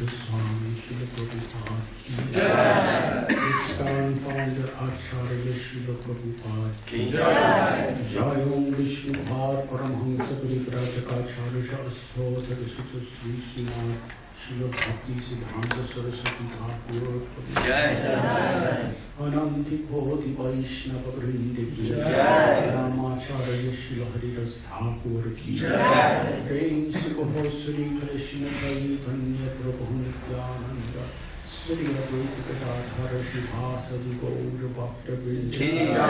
Swami, Srila Prabhupada ki jai. ISKCON founder Acharya Srila Prabhupada ki jai. Jai Om Vishnupad Paramhamsa Parivrajakaacharya Shasthotra Sutta Sri Srimad Srila Bhakti Siddhanta Saraswati Thakur ki jai. Ananti Koti Vaishnava Vrinde ki jai. Ramacharya Srila Haridas Thakur ki jai. Prem Se Kaho Sri Krishna Chaitanya Prabhu Nityananda Sri Advaita Gadadhara Shivasadi Gaur Bhakta Vrinda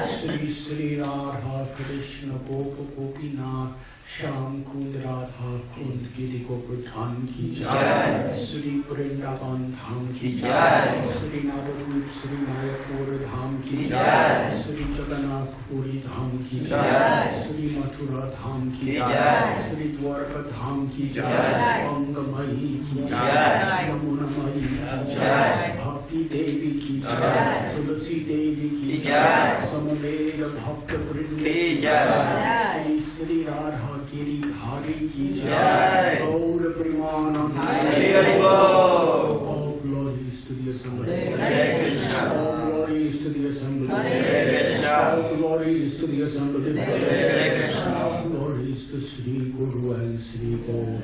Sri Sri Radha Krishna Gopa Gopinath Sham Kund Radha Kund Giri Gopurdhan ki jai. Sri Vrindavan Dham ki jai. Sri Navarup Sri Mayapur Dham ki jai. Sri Jagannath Puri Dham ki jai. Sri Mathura Dham ki jai. Sri Dwarka Dham ki jai. Gangamayi ki jai. Yamunamayi ki jai. Bhakti Devi ki jai. Tulasi Devi ki jai. Samaveda Bhakta Vrinda ki jai. Sri Sri Radha Giri Hari ki jai. Gaur Premanand. All glories to the assembly. All glories to the assembly. All glories to the assembly. All glories to Sri Guru and Sri Gaur.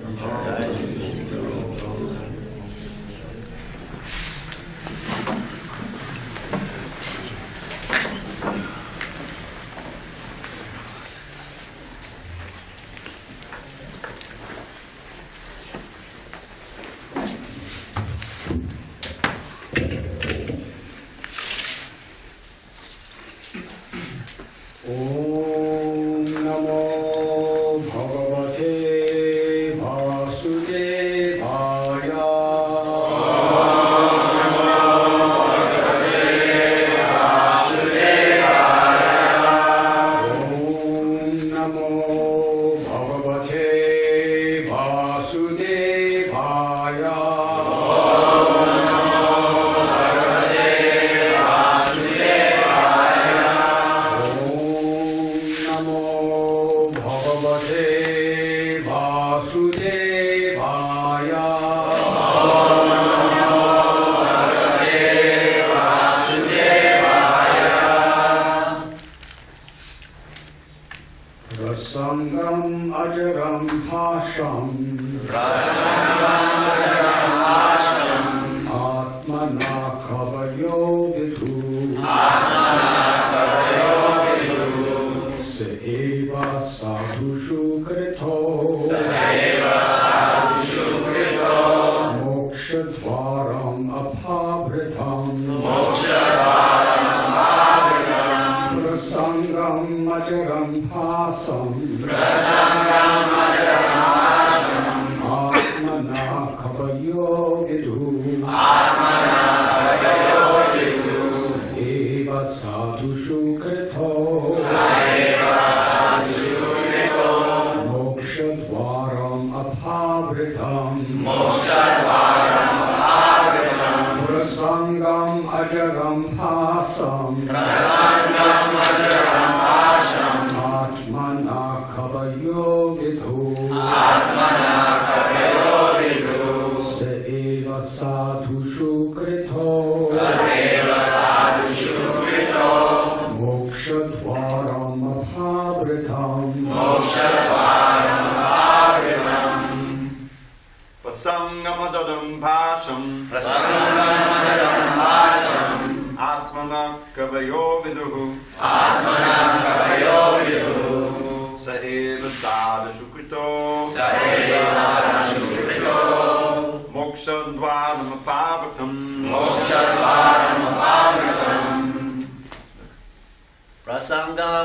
Prasangam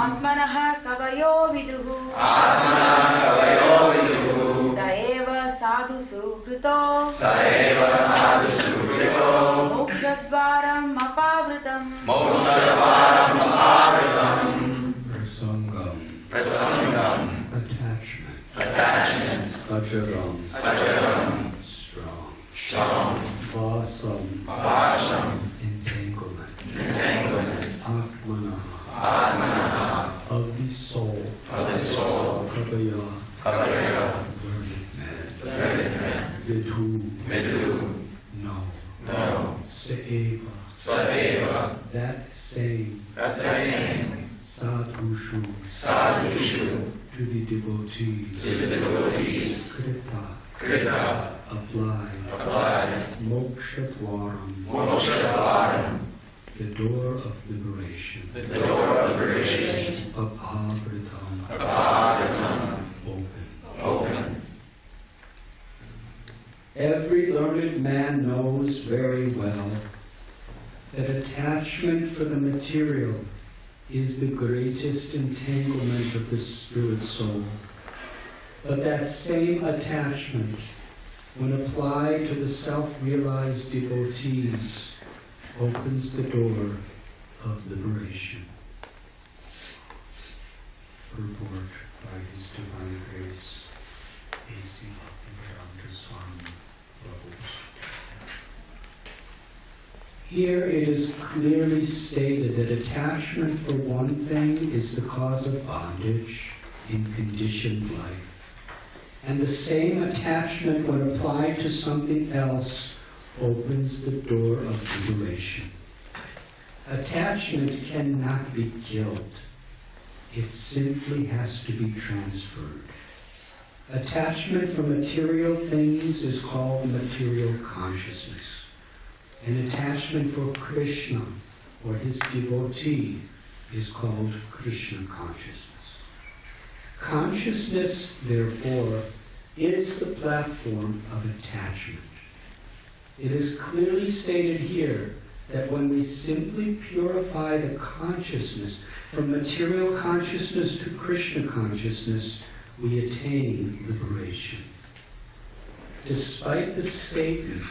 आत्मनः कवयो विदुः स एव साधु सुकृतो मोक्षद्वारम् अपावृतम् Prasangam. Attachment. Ajaram. Strong. Vasam. Entanglement. Atmana. Of the soul. Kavaya. Learned man. Vidhu. No. Saeva. That same. Sadhushu. To the devotees. Krita. Applied. Moksha-dwaram. The door of liberation. Apavritam. Open. Every learned man knows very well that attachment for the material is the greatest entanglement of the spirit soul. But that same attachment, when applied to the self-realized devotees, opens the door of liberation. Purport by His Divine Grace, A.C. Swami. Here it is clearly stated that attachment for one thing is the cause of bondage in conditioned life. And the same attachment, when applied to something else, opens the door of liberation. Attachment cannot be killed. It simply has to be transferred. Attachment for material things is called material consciousness. And attachment for Krishna or his devotee is called Krishna consciousness. Consciousness, therefore, is the platform of attachment. It is clearly stated here that when we simply purify the consciousness from material consciousness to Krishna consciousness, we attain liberation. Despite the statement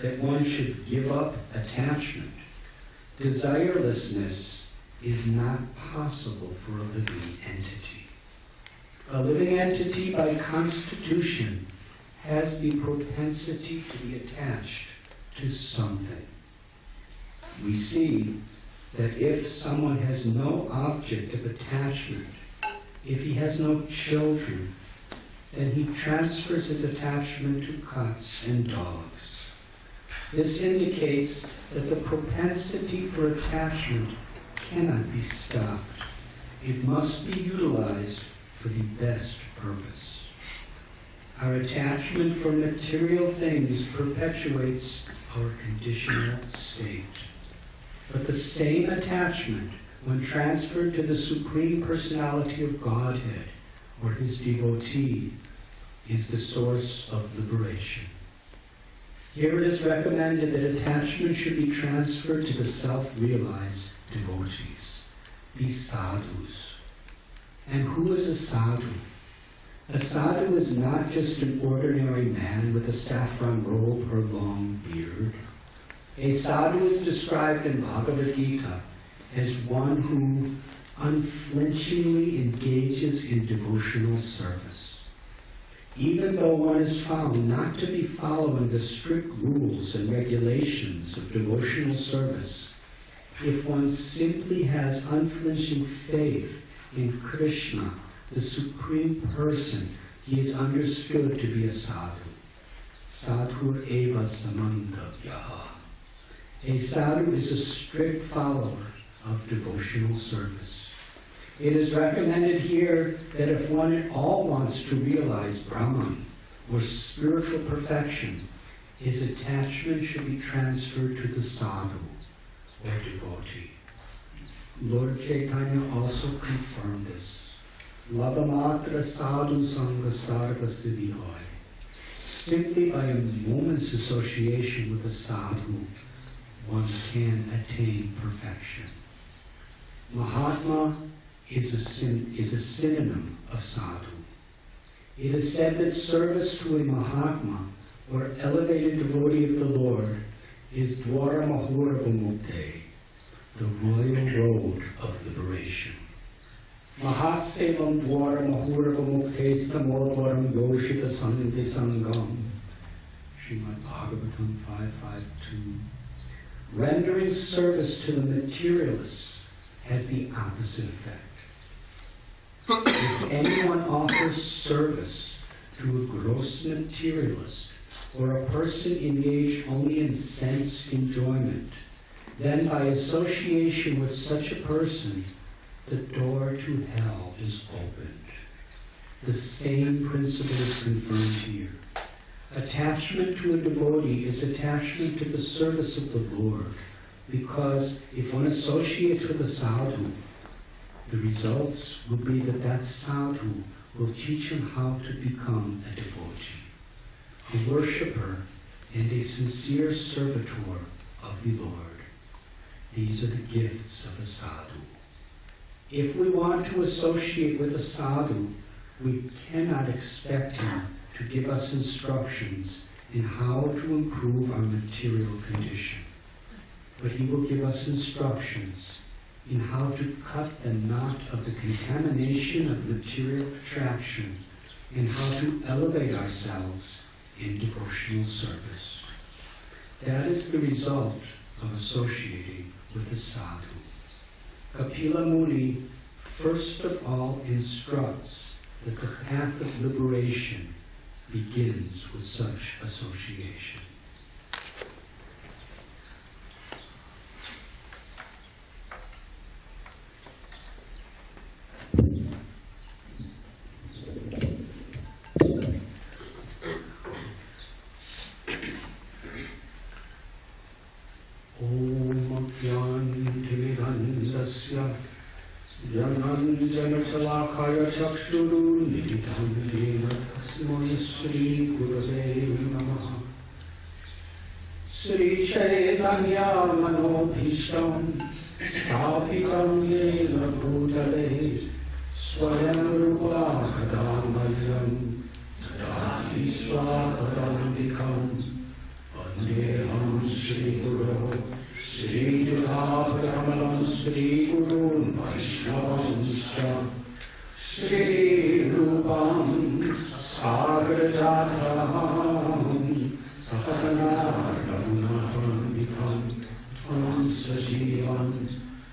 that one should give up attachment, desirelessness is not possible for a living entity. A living entity by constitution has the propensity to be attached to something. We see that if someone has no object of attachment, if he has no children, then he transfers his attachment to cats and dogs. This indicates that the propensity for attachment cannot be stopped. It must be utilized for the best purpose. Our attachment for material things perpetuates our conditional state. But the same attachment, when transferred to the Supreme Personality of Godhead or his devotee, is the source of liberation. Here it is recommended that attachment should be transferred to the self-realized devotees, the sadhus. And who is a sadhu? A sadhu is not just an ordinary man with a saffron robe or long beard. A sadhu is described in Bhagavad Gita as one who unflinchingly engages in devotional service. Even though one is found not to be following the strict rules and regulations of devotional service, if one simply has unflinching faith in Krishna, the Supreme Person, he is understood to be a sadhu. Sadhur eva samantavyaha. A sadhu is a strict follower of devotional service. It is recommended here that if one at all wants to realize Brahman or spiritual perfection, his attachment should be transferred to the sadhu or devotee. Lord Chaitanya also confirmed this. Lavamatra sadhu sangha sarva siddhi hoy. Simply by a moment's association with a sadhu, one can attain perfection. Mahatma is a synonym of sadhu. It is said that service to a Mahatma, or elevated devotee of the Lord, is Dwara Mahurava Mukte, the royal road of liberation. Mahatsevam Dwara Mahurava Mukte Stamodvaram Yoshita Sanghi Sangam. Srimad Bhagavatam 552. Rendering service to the materialist has the opposite effect. If anyone offers service to a gross materialist or a person engaged only in sense enjoyment, then by association with such a person, the door to hell is opened. The same principle is confirmed here. Attachment to a devotee is attachment to the service of the Lord, because if one associates with a sadhu, the results will be that that sadhu will teach him how to become a devotee, a worshipper and a sincere servitor of the Lord. These are the gifts of a sadhu. If we want to associate with a sadhu, we cannot expect him to give us instructions in how to improve our material condition. But he will give us instructions in how to cut the knot of the contamination of material attraction and how to elevate ourselves in devotional service. That is the result of associating with the sadhu. Kapila Muni first of all instructs that the path of liberation begins with such association. Om Gyantimirandasya Jananjanashalakaya Chakshuru Nidham Yena Tasmai Sri Gurave Namaha. Sri Chaitanya Manobhishtam Sthapitam Yena Bhutale Swayam Rupa Kadamayam Dadati Swakadantikam Vandeham Sri Guru Sri Judhakamalam Sri Guru Vaishnavanscha Sri Rupam Sagrajatam Sahatana Raghunathan Vikam Tvam Sajivam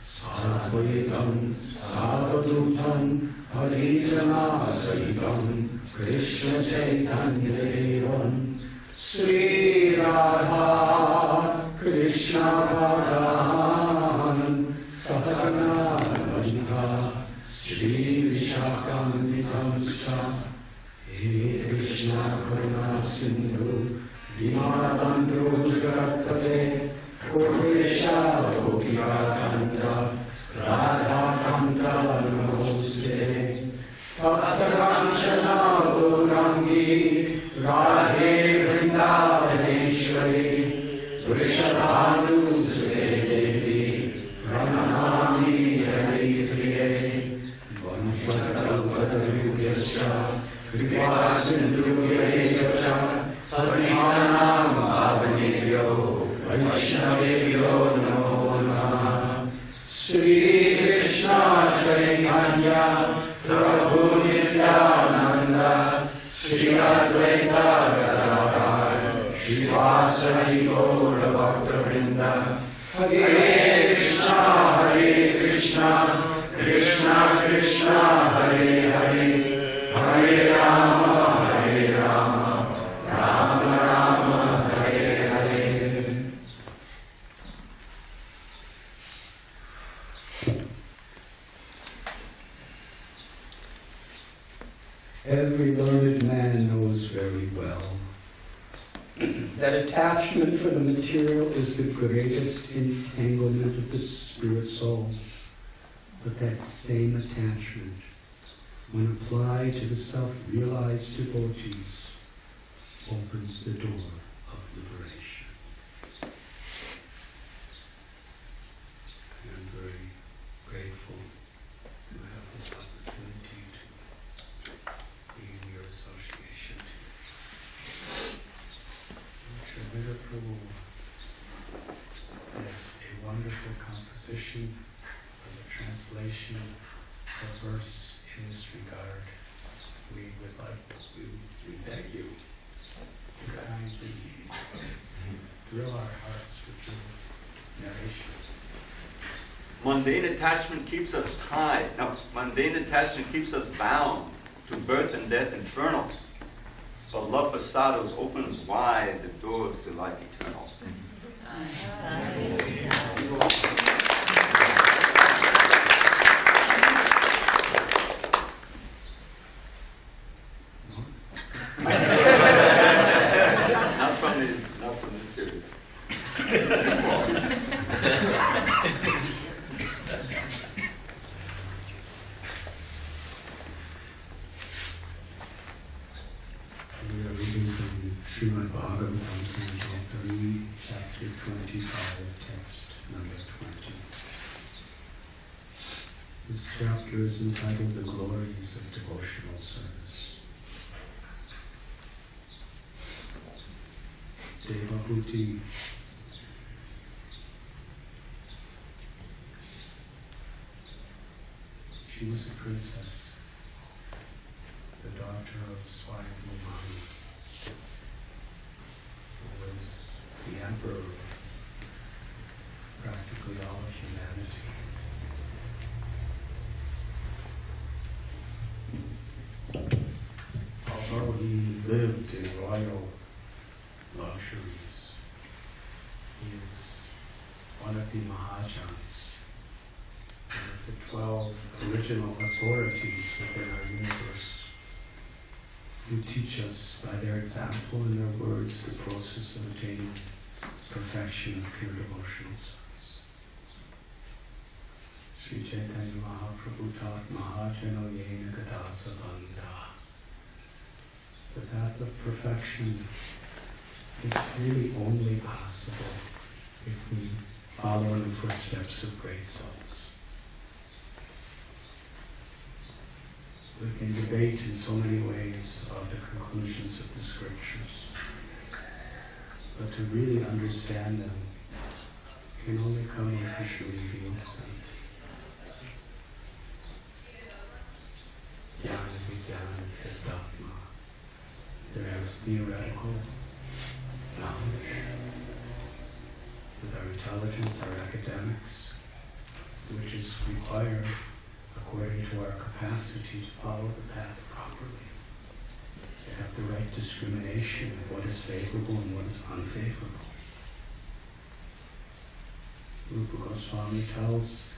Sadvaitam Savadutam Harijana Sahitam Krishna Chaitanya Devam Sri Radha Krishna Bhagavan Satagana Radhika Sri Vishakam Sha He Krishna Karuna Sindhu Dinabandhu Jagatpate Kodesha Gopika Kanta Radha Kanta Namaste Bhakta Kanchana Gaurangi Radhe Vrindavaneshwari Vrishabhanu Sute Devi Pranamami Hari Priye Vanshatarupatarubhyascha Kripa Sindhuyayascha Padmanam Bhavanebhyo Vaishnavebhyo Namo Namaha. Sri Krishna Chaitanya Prabhu Nityananda Sri Advaita Gadadhar Srivasadi Gaura Bhakta-vrinda. Hare Krishna, Krishna Krishna, Hare Hare, Hare Rama, Rama Rama, Hare Hare. Every learned man knows very well that attachment for the material is the greatest entanglement of the spirit soul. But that same attachment, when applied to the self-realized devotees, opens the door of liberation. I am very grateful position for the translation of verse in this regard, we beg you to kindly thrill our hearts with your narration. Mundane attachment keeps us tied. No, mundane attachment keeps us bound to birth and death infernal. But love for sadhus opens wide the doors to life eternal. Not from this series. We are reading from Srimad Bhagavatam, Canto 3, Chapter 25, text number 20. This chapter is entitled The Glories of Devotional Service. Devahuti. She was a princess, the daughter of Swami, who was the emperor of practically all of humanity. Although he lived in royal luxuries, he is one of the Mahajans, one of the 12 original authorities within our universe, who teach us by their example and their words the process of attaining perfection of pure devotional service. Sri Chaitanya Mahaprabhu taught Mahajano Yena Gadasa Bandha. The path of perfection is really only possible if we follow in the footsteps of great souls. We can debate in so many ways about the conclusions of the scriptures, but to really understand them can only come when Krishna reveals them. Jnana Vijnana Dharma. There is theoretical knowledge with our intelligence, our academics, which is required according to our capacity to follow the path properly. To have the right discrimination of what is favorable and what is unfavorable. Rupa Goswami tells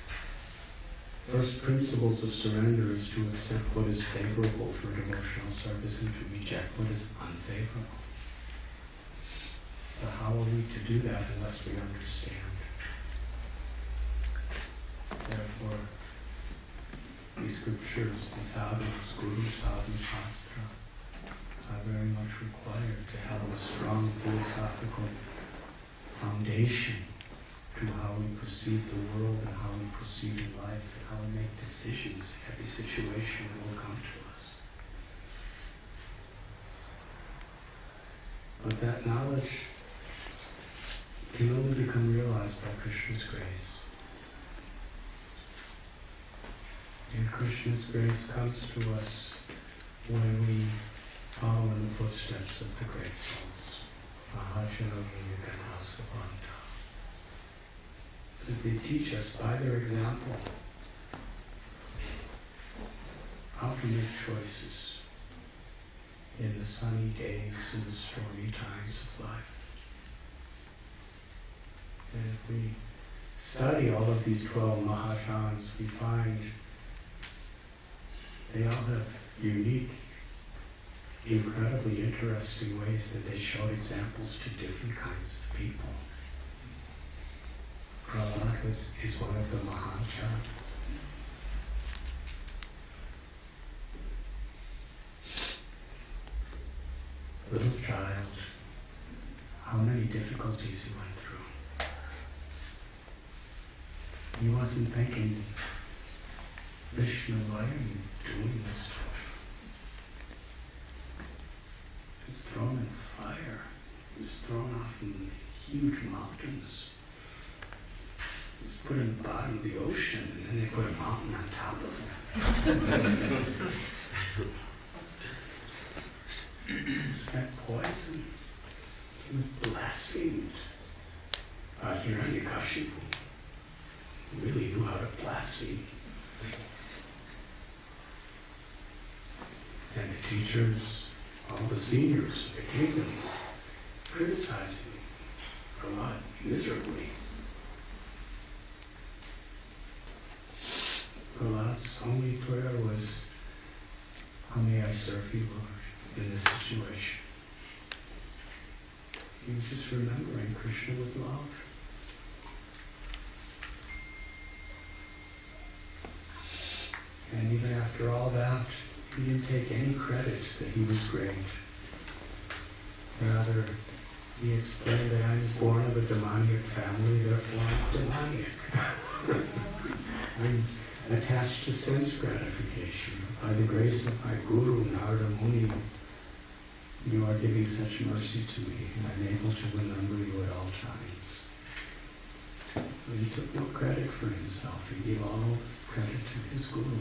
first principles of surrender is to accept what is favorable for devotional service and to reject what is unfavorable. But how are we to do that unless we understand? Therefore, the scriptures, the sadhus, Guru, Sadhu, Shastra, are very much required to have a strong philosophical foundation to how we perceive the world and how we proceed in life and how we make decisions in every situation that will come to us. But that knowledge can only become realized by Krishna's grace. And Krishna's grace comes to us when we follow in the footsteps of the great souls. Mahajano Yena because they teach us by their example how to make choices in the sunny days and the stormy times of life. And if we study all of these 12 Mahajans, we find they all have unique, incredibly interesting ways that they show examples to different kinds of people. Radhanath is one of the Mahajans. Little child, how many difficulties he went through. He wasn't thinking, Vishnu, why are you doing this? He was thrown in fire. He was thrown off in huge mountains. Just put him in the bottom of the ocean, and then they put a mountain on top of him. He's got poison. He was blasphemed. Hiranyakashipu really knew how to blaspheme. And the teachers, all the seniors of the kingdom, criticizing me a lot, miserably. Prahlad's only prayer was, how may I serve you, Lord, in this situation? He was just remembering Krishna with love. And even after all that, he didn't take any credit that he was great. Rather, he explained that I was born of a demoniac family, therefore I'm demoniac. I'm attached to sense gratification. By the grace of my Guru, Narada Muni, you are giving such mercy to me, and I'm able to remember you at all times. But he took no credit for himself. He gave all credit to his Guru.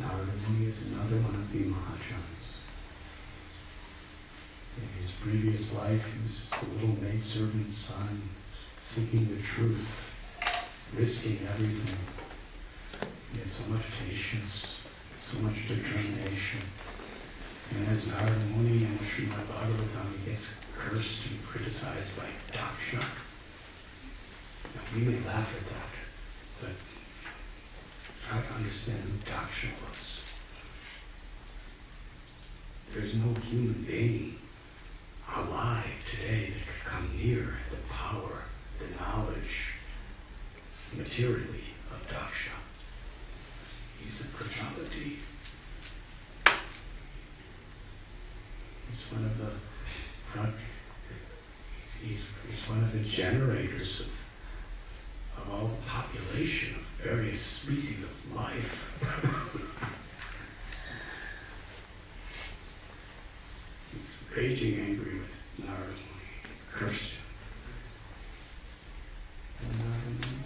Narada Muni is another one of the Mahajans. In his previous life, he was just a little maidservant's son, seeking the truth, risking everything. He had so much patience, so much determination. And as Narada Muni and Srimad Bhagavatam, he gets cursed and criticized by Daksha. Now, we may laugh at that, but try to understand who Daksha was. There's no human being alive today that could come near the power, the knowledge, materially, of Daksha. He's a Prajapati. He's one of the generators of all the population of various species of life. He's raging angry with Narada Muni, cursed him. And Narada Muni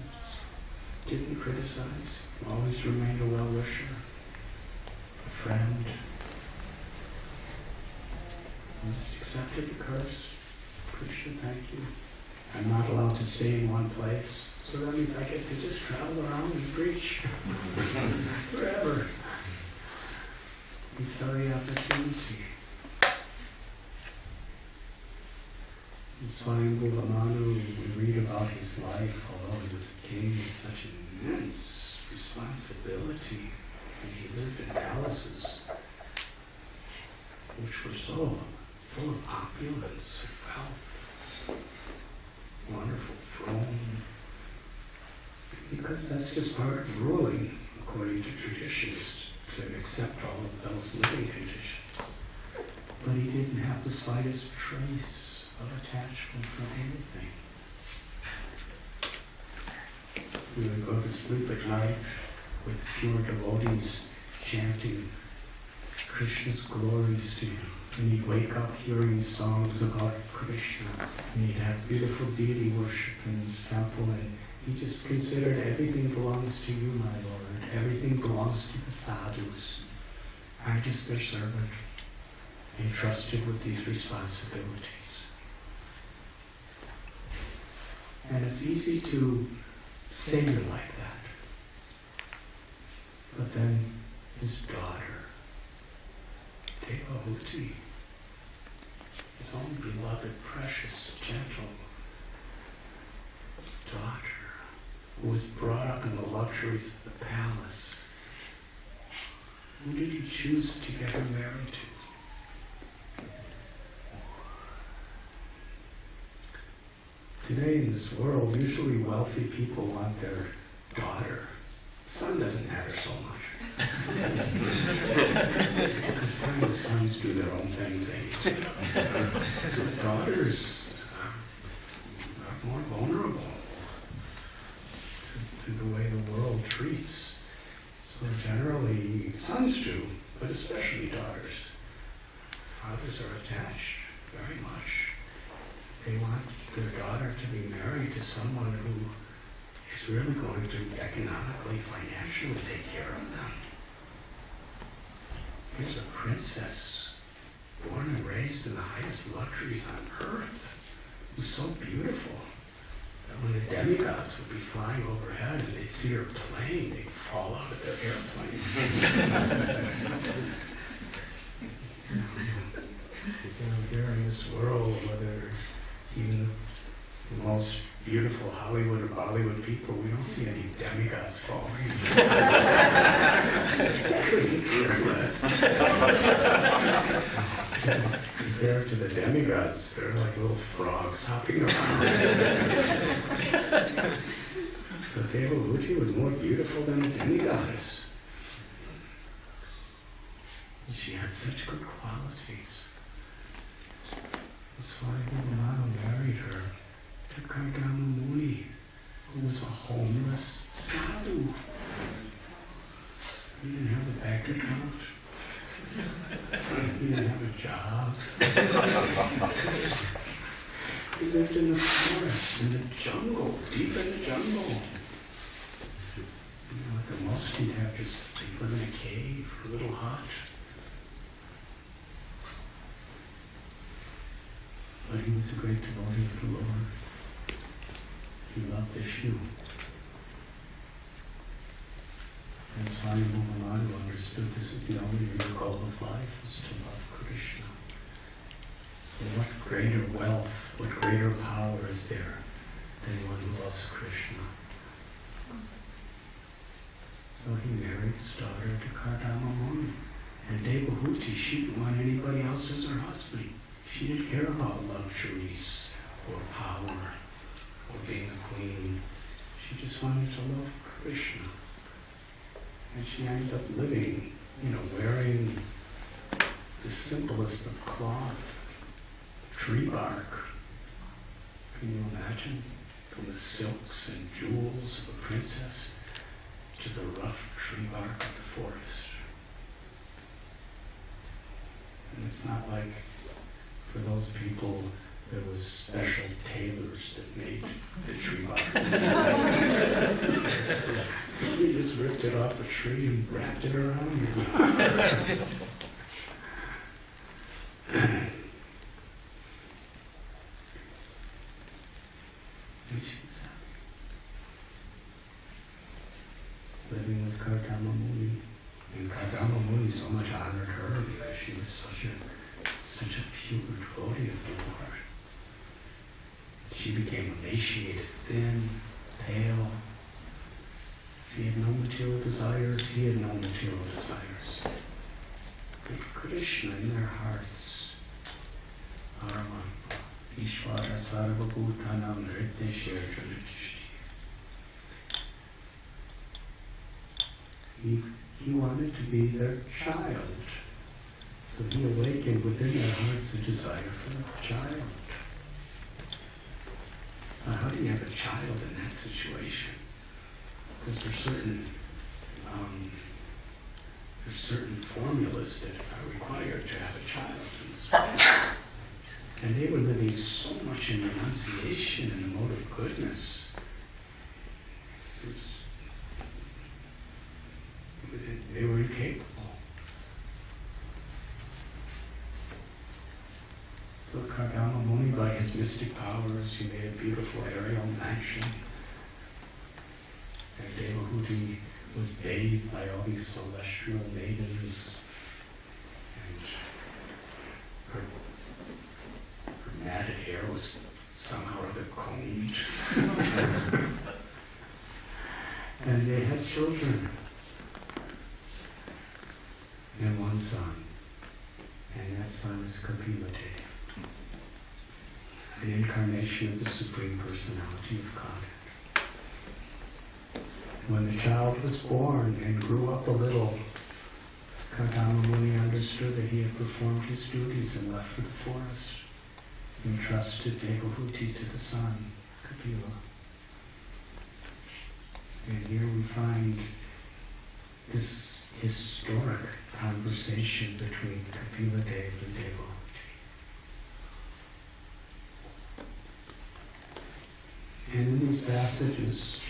didn't criticize, always remained a well-wisher, a friend. I just accepted the curse. Krishna, thank you. I'm not allowed to stay in one place, so that means I get to just travel around and preach forever. We saw the opportunity. In Swami Manu, we read about his life, although he was a king with such immense responsibility, and he lived in palaces which were so full of opulence and wealth, wonderful throne, because that's just part of ruling, according to traditions, to accept all of those living conditions. But he didn't have the slightest trace of attachment for anything. We would go to sleep at night with pure devotees chanting Krishna's glories to him. And he'd wake up hearing songs about Krishna. And he'd have beautiful deity worship in his temple. And he just considered everything belongs to you, my Lord. Everything belongs to the sadhus. I'm just their servant, entrusted with these responsibilities. And it's easy to say you're like that. But then his daughter, Devahuti, his own beloved, precious, gentle daughter, who was brought up in the luxuries of the palace. Who did he choose to get her married to? Today in this world, usually wealthy people want their daughter. Son doesn't matter so much. Because kind of sons do their own things, daughters are more vulnerable to the way the world treats. So generally, sons do, but especially daughters. fathers are attached very much. They want their daughter to be married to someone who is really going to economically, financially take care of them. Here's a princess, born and raised in the highest luxuries on earth, who's so beautiful that when the demigods would be flying overhead and they'd see her playing, they'd fall out of their airplane. Here in this world, whether even the most beautiful Hollywood or Bollywood people, we don't see any demigods falling. Couldn't care less. Compared to the demigods, they're like little frogs hopping around. But Devahuti was more beautiful than the demigods. And she had such good qualities. That's why Radhanath married her to Kardama Muni, who was a homeless sadhu. He didn't have a bank account. He didn't have a job. He lived in the forest, in the jungle, deep in the jungle. Like the most, he'd have just live in a cave, a little hut. But he was a great devotee of the Lord. He loved Vishnu. And Swami understood this is the only real goal of life, is to love Krishna. So what greater wealth, what greater power is there than one who loves Krishna? So he married his daughter to Kardama Muni. And Devahuti, she didn't want anybody else as her husband. She didn't care about luxuries or power or being a queen. She just wanted to love Krishna. And she ended up living, wearing the simplest of cloth, tree bark. Can you imagine? From the silks and jewels of a princess to the rough tree bark of the forest. And it's not like for those people there was special tailors that made the tree bark. He just ripped it off a tree and wrapped it around you. And she's living with Kardama Muni. And Kardama Muni so much honored her because she was such a pure devotee of the Lord. She became emaciated, thin, pale. She had no material desires, he had no material desires. But Krishna in their hearts, Arma, Ishvara Sarva Bhutanam Nrityeshir Janishti. He wanted to be their child. So he awakened within their hearts a desire for the child. Now, how do you have a child in that situation? Because there's certain formulas that are required to have a child in this world. And they were living so much in renunciation and the mode of goodness. They were incapable. So Kardama Muni, by his mystic powers, he made a beautiful aerial mansion. And Devahuti was bathed by all these celestial maidens. And her matted hair was somehow or other combed. And they had children. And one son. And that son is Kapila Deva, an incarnation of the Supreme Personality of God. When the child was born and grew up a little, Kardama Muni understood that he had performed his duties and left for the forest. He entrusted Devahuti to the son, Kapila. And here we find this historic conversation between Kapila Deva and Devahuti. passages,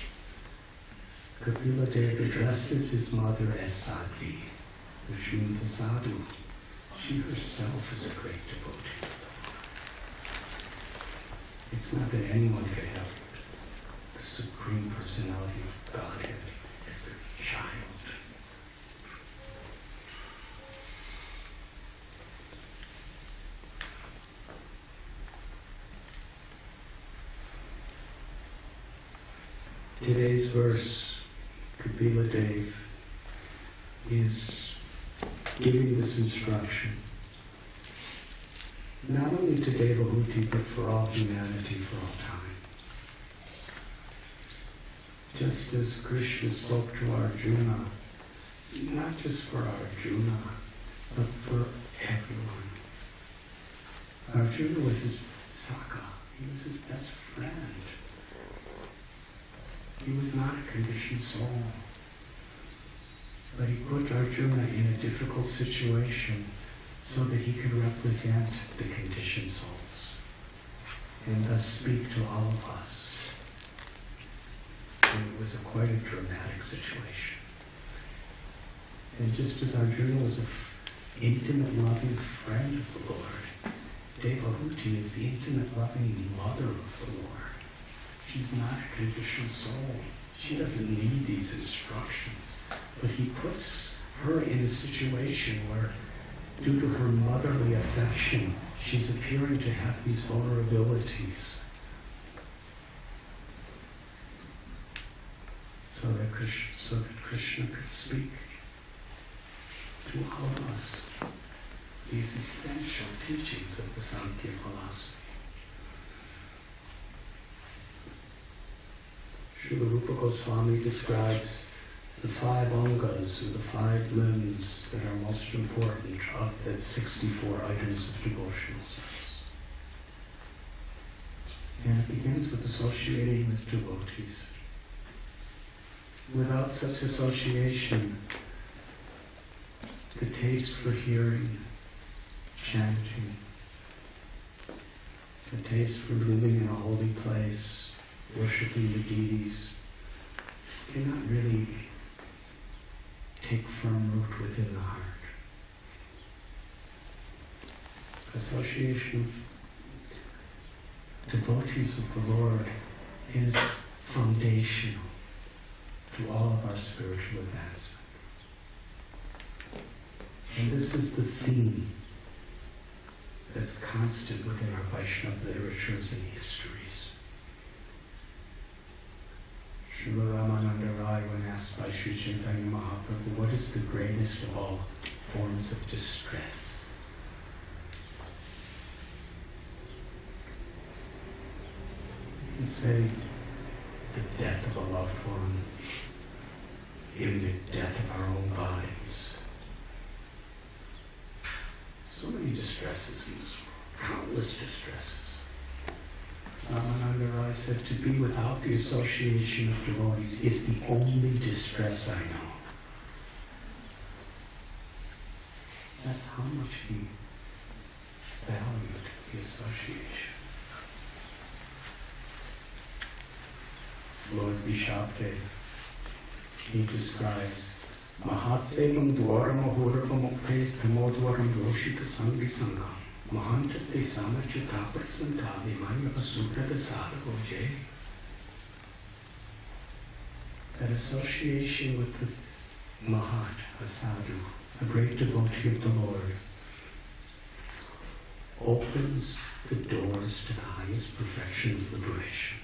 Kapila Deva addresses his mother as Sati, which means a sadhu. She herself is a great devotee. It's not that anyone could help the Supreme Personality of Godhead as their child. Today's verse, Kapila Deva, is giving this instruction, not only to Devahuti, but for all humanity for all time. Just as Krishna spoke to Arjuna, not just for Arjuna, but for everyone. Arjuna was his Saka, he was his best friend. He was not a conditioned soul. But he put Arjuna in a difficult situation so that he could represent the conditioned souls and thus speak to all of us. And it was quite a dramatic situation. And just as Arjuna was an intimate, loving friend of the Lord, Devahuti is the intimate, loving mother of the Lord. She's not a conditioned soul. She doesn't need these instructions. But he puts her in a situation where, due to her motherly affection, she's appearing to have these vulnerabilities. So that Krishna could speak to all of us these essential teachings of the Sankhya philosophy. Srila Rupa Goswami describes the 5 angas, or the 5 limbs that are most important of the 64 items of devotional service. And it begins with associating with devotees. Without such association, the taste for hearing, chanting, the taste for living in a holy place, worshipping the deities, cannot really take firm root within the heart. Association with devotees of the Lord is foundational to all of our spiritual advancement. And this is the theme that's constant within our Vaishnava literatures and histories. Srila Ramananda Rai, when asked by Sri Chaitanya Mahaprabhu, what is the greatest of all forms of distress? He said, the death of a loved one, even the death of our own bodies. So many distresses in this world, countless distresses. Ramananda Rai said, to be without the association of devotees is the only distress I know. That's how much he valued the association. Lord Vishabdev, he describes Mahatsevam dwaram ahuravam uktes tamodwaram roshita sangi sangam. Mahantas de samarcha taprasanta vimanya pasutra de sadhavoje. That association with the Mahat, a sadhu, a great devotee of the Lord, opens the doors to the highest perfection of liberation.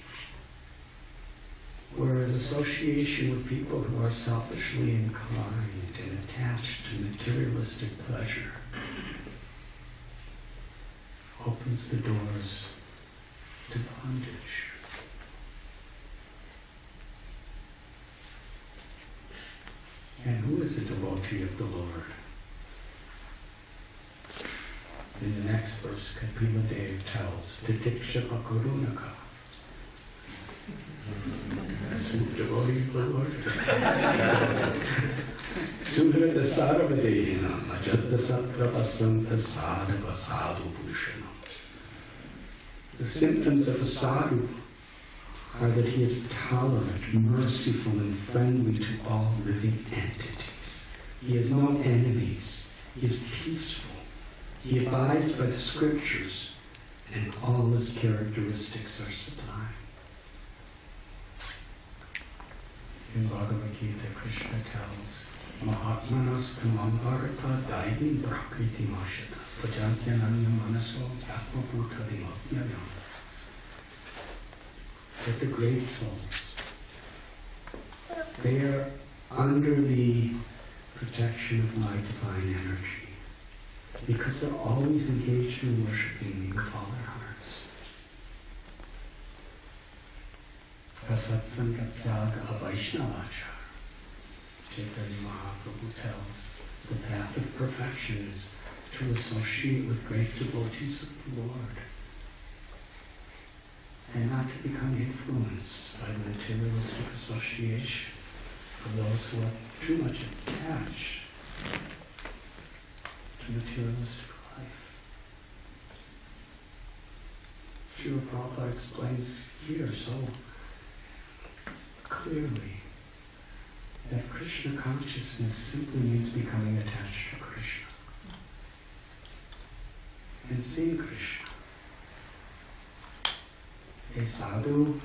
Whereas association with people who are selfishly inclined and attached to materialistic pleasure opens the doors to bondage. And who is a devotee of the Lord? In the next verse, Kapila Deva tells, Titiksha Karunaka. That's who devotee of the Lord. Sudhrita Sarvadehina, Majata Sattravasanta Sadhava Sadhu Bhushanam. The symptoms of a sadhu are that he is tolerant, merciful, and friendly to all living entities. He has no enemies. He is peaceful. He abides by the scriptures, and all his characteristics are sublime. In Bhagavad Gita, Krishna tells, Mahatmanas tamam bharata daivim prakriti mashata pajantyananya manaso atmabhuta dimapyayam. That the great souls, they are under the protection of my divine energy because they're always engaged in worshiping me with all their hearts. Satsanga Tyaga Avaishnavacha. Chaitanya Mahaprabhu tells, the path of perfection is to associate with great devotees of the Lord and not to become influenced by the materialistic association of those who are too much attached to materialistic life. Srila Prabhupada explains here so clearly that Krishna consciousness simply means becoming attached to Krishna and seeing Krishna. A sadhu,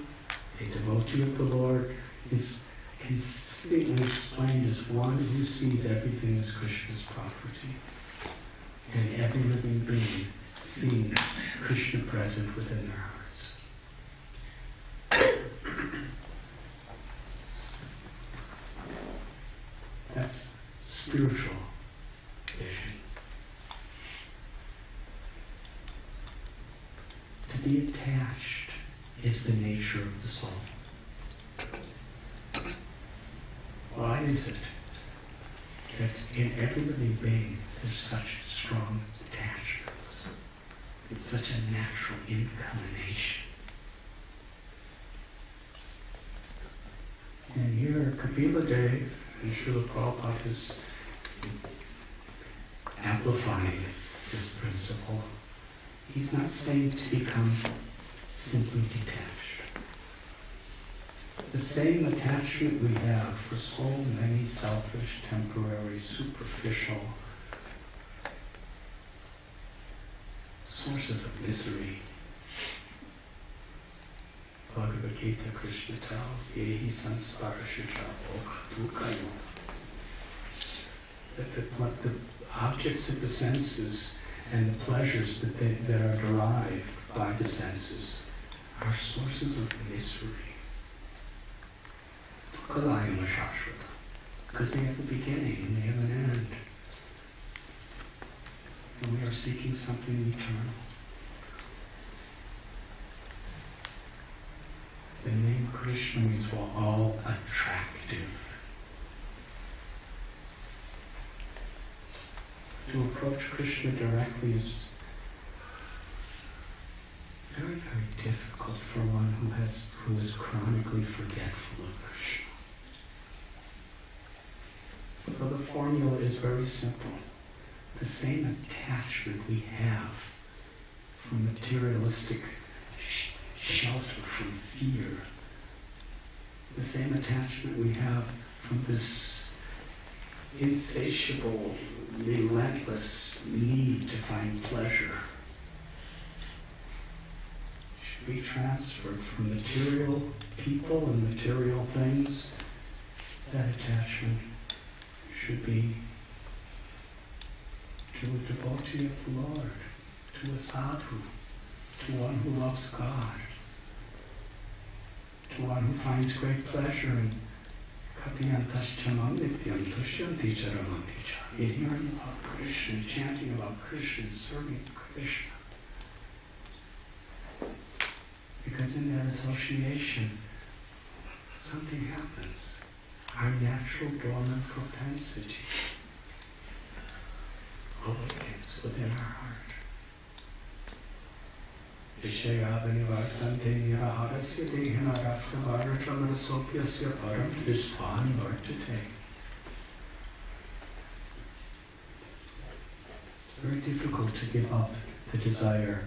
a devotee of the Lord, is consistently explained as one who sees everything as Krishna's property, and every living being seeing Krishna present within their hearts. That's spiritual vision. To be attached is the nature of the soul. Why is it that in every living being there's such strong attachments? It's such a natural inclination. And here Kapila Dev and Srila Prabhupada is amplifying this principle. He's not saying to become simply detached. The same attachment we have for so many selfish, temporary, superficial sources of misery. Bhagavad Gita, Krishna tells, Yehi sansparashacha okhadukayo. That the objects of the senses and the pleasures that are derived by the senses are sources of misery. Because they have a beginning and they have an end. And we are seeking something eternal. The name Krishna means we're all attractive. To approach Krishna directly is very, very difficult for one who is chronically forgetful of Krishna. So the formula is very simple. The same attachment we have from materialistic shelter, from fear, the same attachment we have from this insatiable, relentless need to find pleasure should be transferred from material people and material things. That attachment should be to a devotee of the Lord, to a sadhu, to one who loves God, to one who finds great pleasure in in hearing about Krishna, chanting about Krishna, serving Krishna. Because in that association, something happens. Our natural dormant propensity awakens within our heart. Vishayavanivartante niraharasya dehinarasya varachamrasopyasya param vishvani vartate. It's very difficult to give up the desire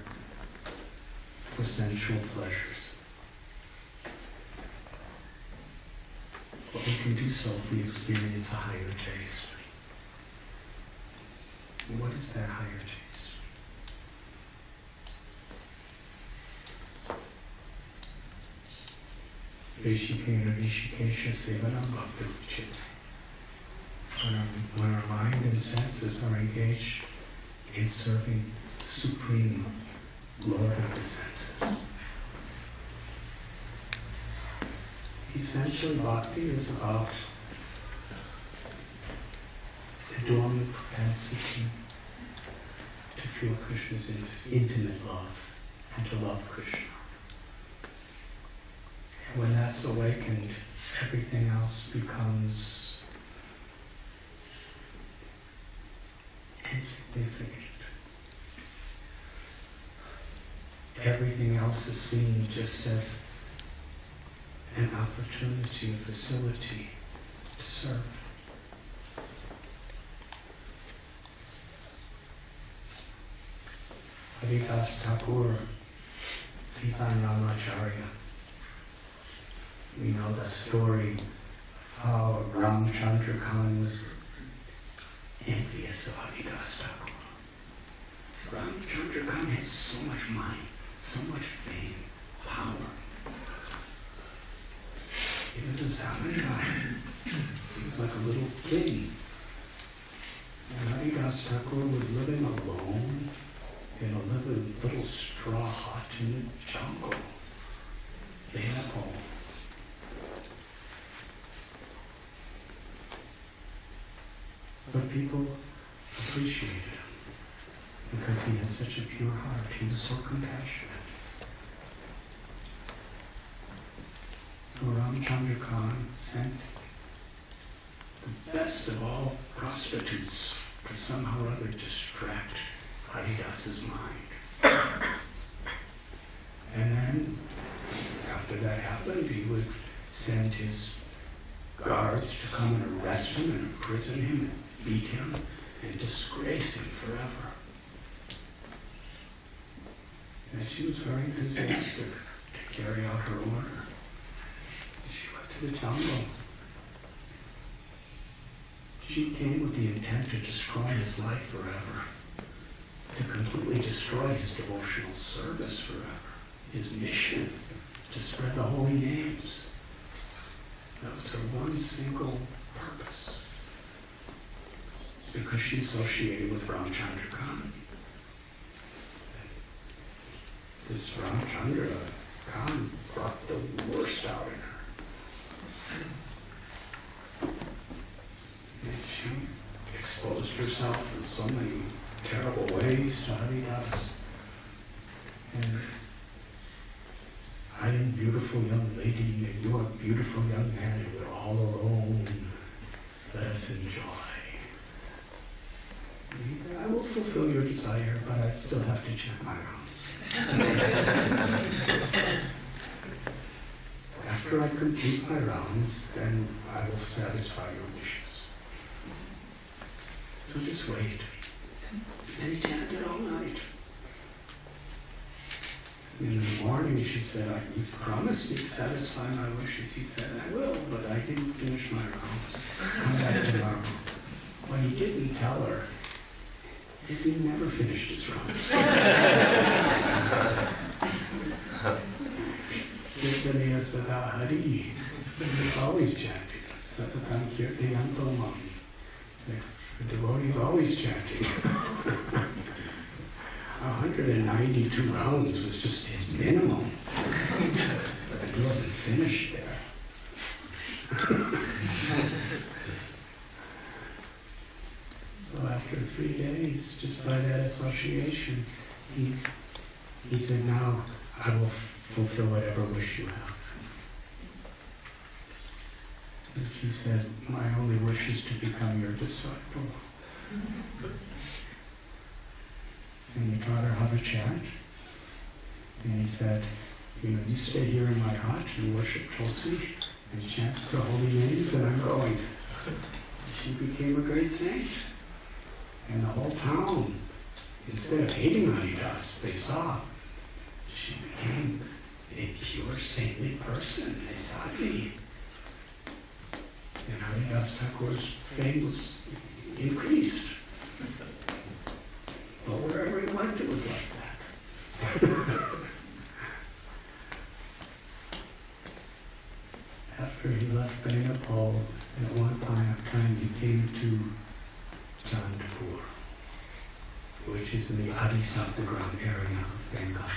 for sensual pleasures. But we can do so if we experience a higher taste. And what is that higher taste? Rishikena Rishikesha Sevanam Bhakti Uchite. When our mind and senses are engaged in serving the Supreme Lord of the senses. Essentially, bhakti is about the dormant propensity to feel Krishna's intimate love and to love Krishna. And when that's awakened, everything else becomes insignificant. Everything else is seen just as an opportunity, a facility to serve. Haridas Thakur, he's on Ramacharya. We know the story how Ramchandra Khan was envious of Haridas Thakur. Ramchandra Khan had so much mind, so much fame, power. He was a Zamindar. He was like a little king. And Haridas Thakur was living alone in a little straw hut in the jungle. They had home. But people appreciated him because he had such a pure heart. He was so compassionate. So Ramchandra Khan sent the best of all prostitutes to somehow or other distract Haridas's mind. And then, after that happened, he would send his guards to come and arrest him and imprison him and beat him and disgrace him forever. And she was very enthusiastic to carry out her order. She went to the jungle. She came with the intent to destroy his life forever, to completely destroy his devotional service forever, his mission to spread the holy names. That was her one single purpose, because she associated with Ramchandra Khan. This Ramchandra Khan brought the worst out in her. And she exposed herself in so many terrible ways to Haridas. And I am beautiful young lady, and you are beautiful young man, and we're all alone. Let us enjoy. And he said, I will fulfill your desire, but I still have to check my rounds. After I complete my rounds, then I will satisfy your wishes. So just wait. And he chanted all night. In the morning, she said, you promised you'd satisfy my wishes. He said, I will, but I didn't finish my rounds. Come back tomorrow. What he didn't tell her is he never finished his rounds. Kirtaniya Sada Hari. He was always chanting. Satatam Kirtayantamam. The devotee is always chanting. 192 rounds was just his minimum. But he wasn't finished there. So after 3 days, just by that association, he said, now I will fulfill whatever wish you have. And she said, my only wish is to become your disciple. And he taught her how to chant. And he said, you stay here in my hut and worship Tulsi and chant the holy names, and I'm going. She became a great saint. And the whole town, instead of hating Haridas, they saw she became a pure saintly person, a sadhi. And Haridas Thakur's fame was increased. But wherever he went, it was like that. After he left Bengal, at one time he came to Chandpur, which is in the Adi Saptagram area of Bengal.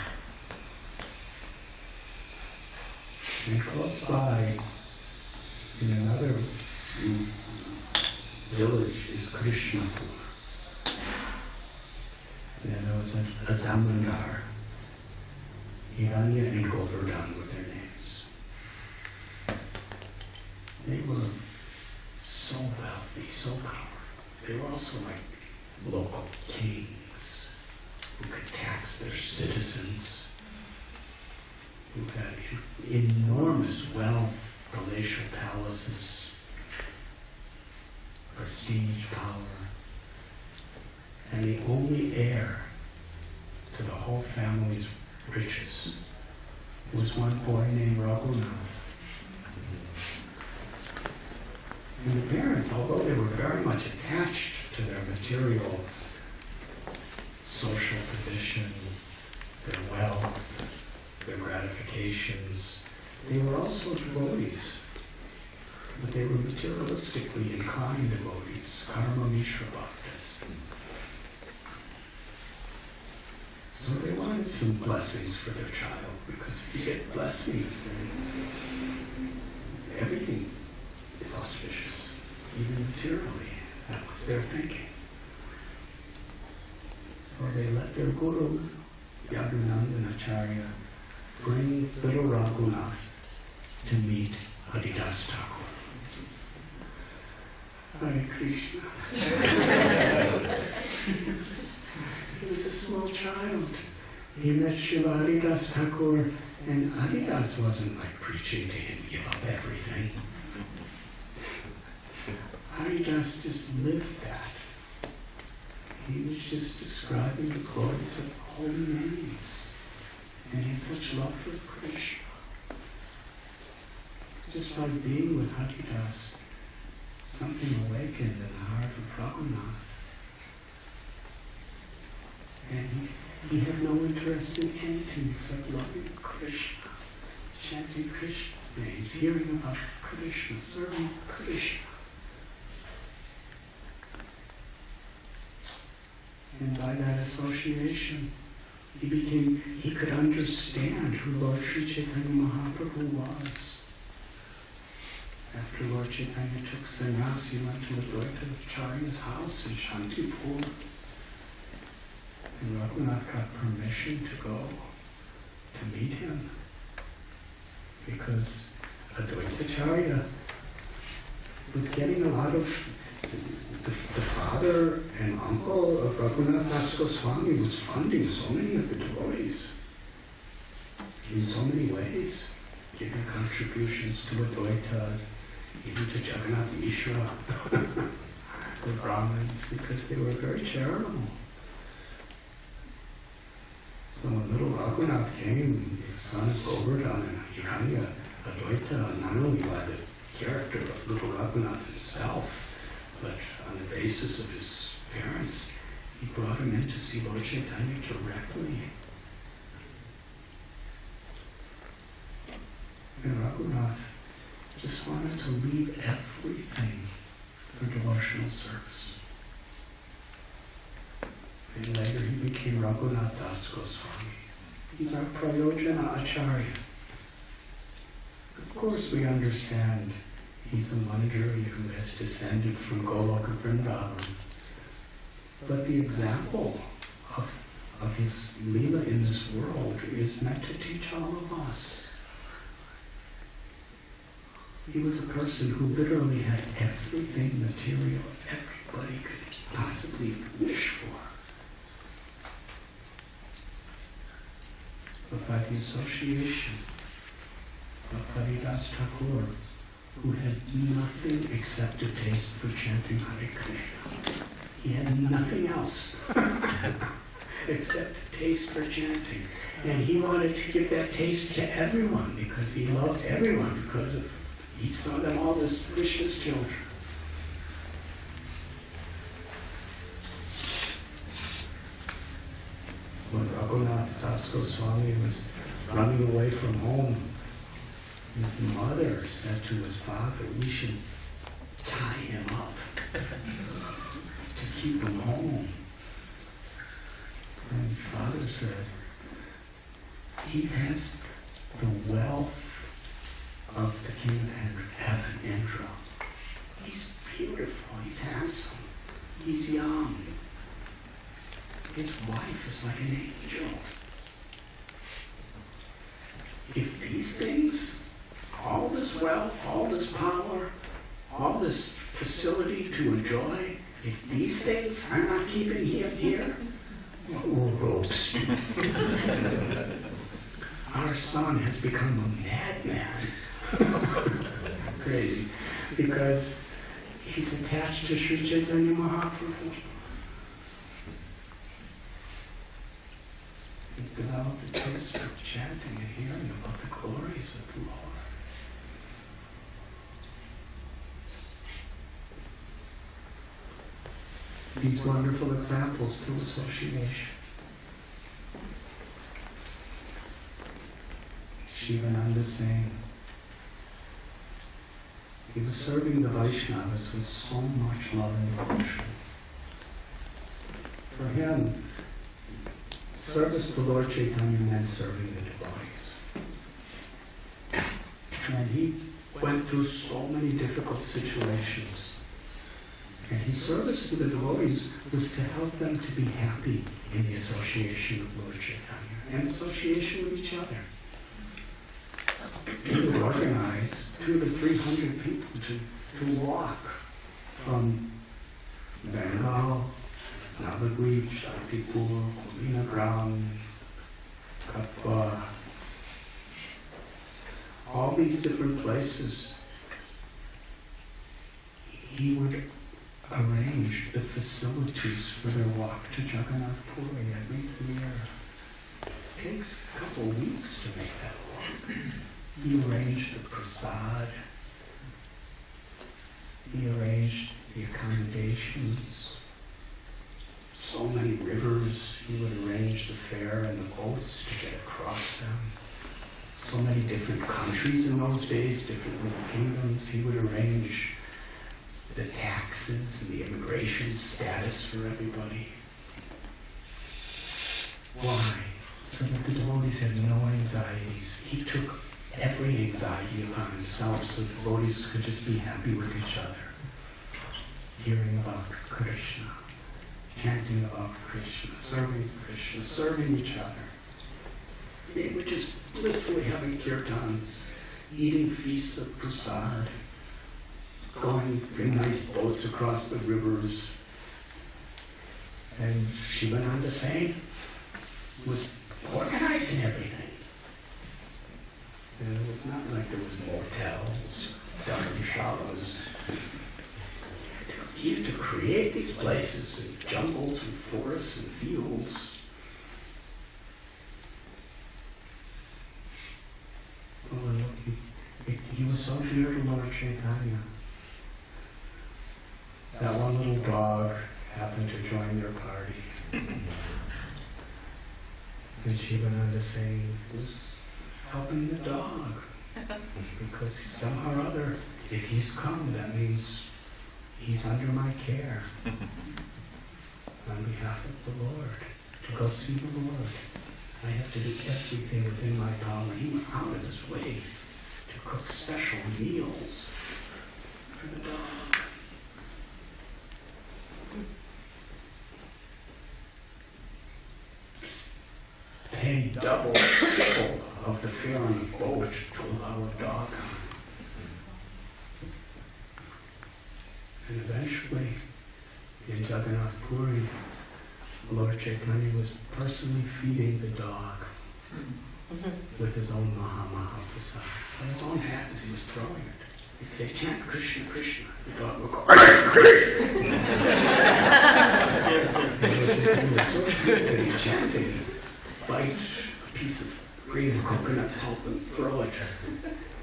And close by, in another village, is Krishnapur. And there was a Zamindar. Hiranya and Govardhan were their names. They were so wealthy, so powerful. They were also like local kings who could tax their citizens, who had enormous wealth, palatial palaces, prestige, power. And the only heir to the whole family's riches was one boy named Radhanath. And the parents, although they were very much attached to their material, social position, their wealth, their gratifications, they were also devotees. But they were materialistically inclined devotees, karma mishra bhaktas. So they wanted some blessings for their child, because if you get blessings, then everything is auspicious, even materially. That was their thinking. So they let their guru, Yadunandan Acharya, bring little Radhanath to meet Haridas Thakur. Harekrishna. He was a small child. He met Srila Haridas Thakur, and Haridas wasn't like preaching to him, give up everything. Haridas just lived that. He was just describing the glories of holy names. And he had such love for Krishna. Just by being with Haridas, something awakened in the heart of Radhanath. And he had no interest in anything except loving Krishna, chanting Krishna's names, hearing about Krishna, serving Krishna. And by that association, he could understand who Lord Sri Chaitanya Mahaprabhu was. After Lord Chaitanya took sannyas, he went to the Advaita Acharya's house in Shantipur. And Radhanath got permission to go to meet him, because Advaita Acharya was getting a lot of, the father and uncle of Radhanath Das Goswami was funding so many of the devotees in so many ways, giving contributions to Advaita, even to Jagannath Mishra, the Brahmins, because they were very charitable. So when little Radhanath came, the son of Govardhan and Hiranya, Advaita, not only by the character of little Radhanath himself, but on the basis of his parents, he brought him in to see Lord Chaitanya directly. And Radhanath just wanted to leave everything for devotional service. And later he became Radhanath Das Goswami. He's our Prayojana Acharya. Of course we understand he's a Manjari who has descended from Goloka Vrindavan. But the example of his Leela in this world is meant to teach all of us. He was a person who literally had everything material everybody could possibly wish for. But by the association of Haridas Thakur, who had nothing except a taste for chanting Hare Krishna. He had nothing else except a taste for chanting. And he wanted to give that taste to everyone, because he loved everyone because of He saw them all as Krishna's children. When Radhanath Swami was running away from home, his mother said to his father, we should tie him up to keep him home. And his father said, he has the wealth of the king of heaven, Indra. He's beautiful, he's handsome, he's young. His wife is like an angel. If these things, all this wealth, all this power, all this facility to enjoy, if these things are not keeping him here, we'll roast you. Our son has become a madman. Crazy. Because he's attached to Sri Chaitanya Mahaprabhu. He's developed a taste for chanting and hearing about the glories of the Lord. These wonderful examples through association. Shivananda saying, he was serving the Vaishnavas with so much love and devotion. For him, service to Lord Chaitanya meant serving the devotees. And he went through so many difficult situations. And his service to the devotees was to help them to be happy in the association of Lord Chaitanya and association with each other. He would organize 200 to 300 people to walk from Bengal, Navadvip, Shantipur, Vinagram, Katwa, all these different places. He would arrange the facilities for their walk to Jagannath Puri every year. It takes a couple of weeks to make that walk. He arranged the prasad. He arranged the accommodations. So many rivers. He would arrange the fare and the boats to get across them. So many different countries in those days, different little kingdoms. He would arrange the taxes and the immigration status for everybody. Why? So that the devotees had no anxieties. He took every anxiety upon himself so the devotees could just be happy with each other. Hearing about Krishna, chanting about Krishna, serving each other. They were just blissfully having kirtans, eating feasts of prasad, going in nice boats across the rivers. And Shivananda Saint was organizing everything. And it was not like there was motels, dharamshalas. He had to create these places in jungles and forests and fields. Oh, look, he was so dear to Lord Chaitanya. That one little dog happened to join their party. And Shivananda Saint was helping the dog. Because somehow or other, if he's come, that means he's under my care. On behalf of the Lord, to go see the Lord. I have to do everything within my power. He went out of his way to cook special meals for the dog. Pay double, triple of the fare on the boat to allow a dog on. And eventually, in Jagannath Puri, Lord Chaitanya was personally feeding the dog with his own Maha-Maha-Prasad. On his own hands, he was throwing it. He'd say, chant Krishna, Krishna. The dog would go, Krishna! He was so pleased that he chanted, bite a piece of green coconut pulp and throw it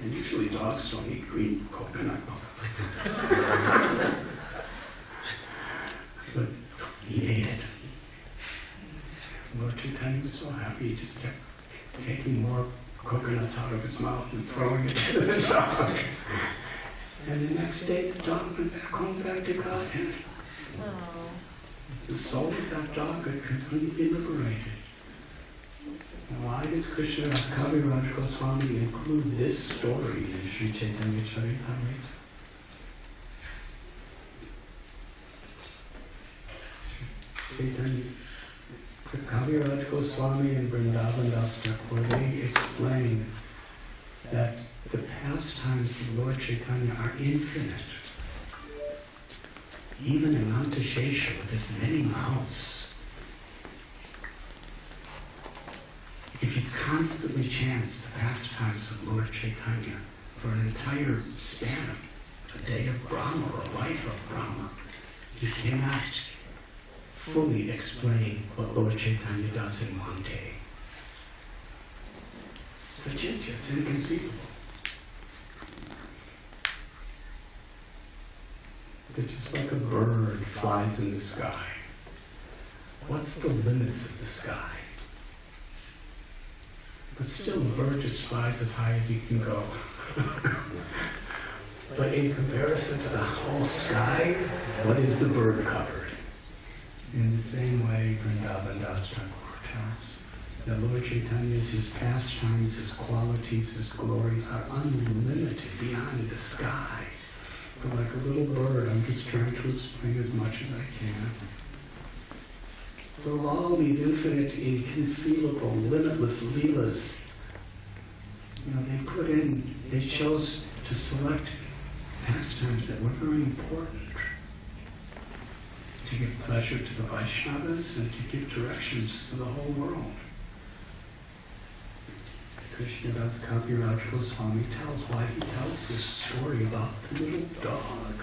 And usually dogs don't eat green coconut. But he ate it. Lord Chaitanya was so happy, he just kept taking more coconuts out of his mouth and throwing it to the dog. And the next day, the dog went back home, back to Godhead. The soul of that dog had completely liberated. Now, why does Krishna Kaviraj Goswami include this story in Sri Chaitanya Charitamrita? Chaitanya Kaviraj Goswami and Vrindavan Das Thakur, they explain that the pastimes of Lord Chaitanya are infinite. Even in Antashesha with his many mouths, if you constantly chant the pastimes of Lord Chaitanya for an entire span of a day of Brahma or a life of Brahma, you cannot fully explain what Lord Chaitanya does in one day. It's inconceivable. It's just like a bird flies in the sky. What's the limits of the sky? But still, the bird just flies as high as he can go. But in comparison to the whole sky, what is the bird covered? In the same way, Vrindavan Das Thakur tells that Lord Chaitanya's, his pastimes, his qualities, his glories are unlimited beyond the sky. But like a little bird, I'm just trying to explain as much as I can. So all these infinite, inconceivable, limitless leelas, they chose to select pastimes that were very important to give pleasure to the Vaishnavas and to give directions to the whole world. Krishnadas Kaviraj Goswami tells why he tells this story about the little dog,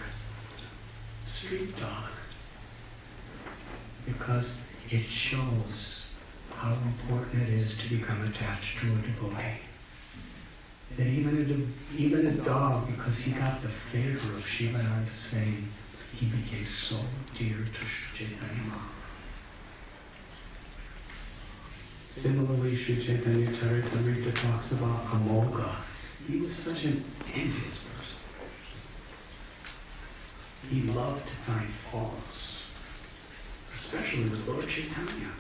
street dog, because it shows how important it is to become attached to a devotee. That even a dog, because he got the favor of Shivananda saying, he became so dear to Sri Chaitanya Mahaprabhu. Similarly, Sri Chaitanya Charitamrita talks about Amoga. He was such an envious person. He loved to find faults, especially with Lord Chaitanya.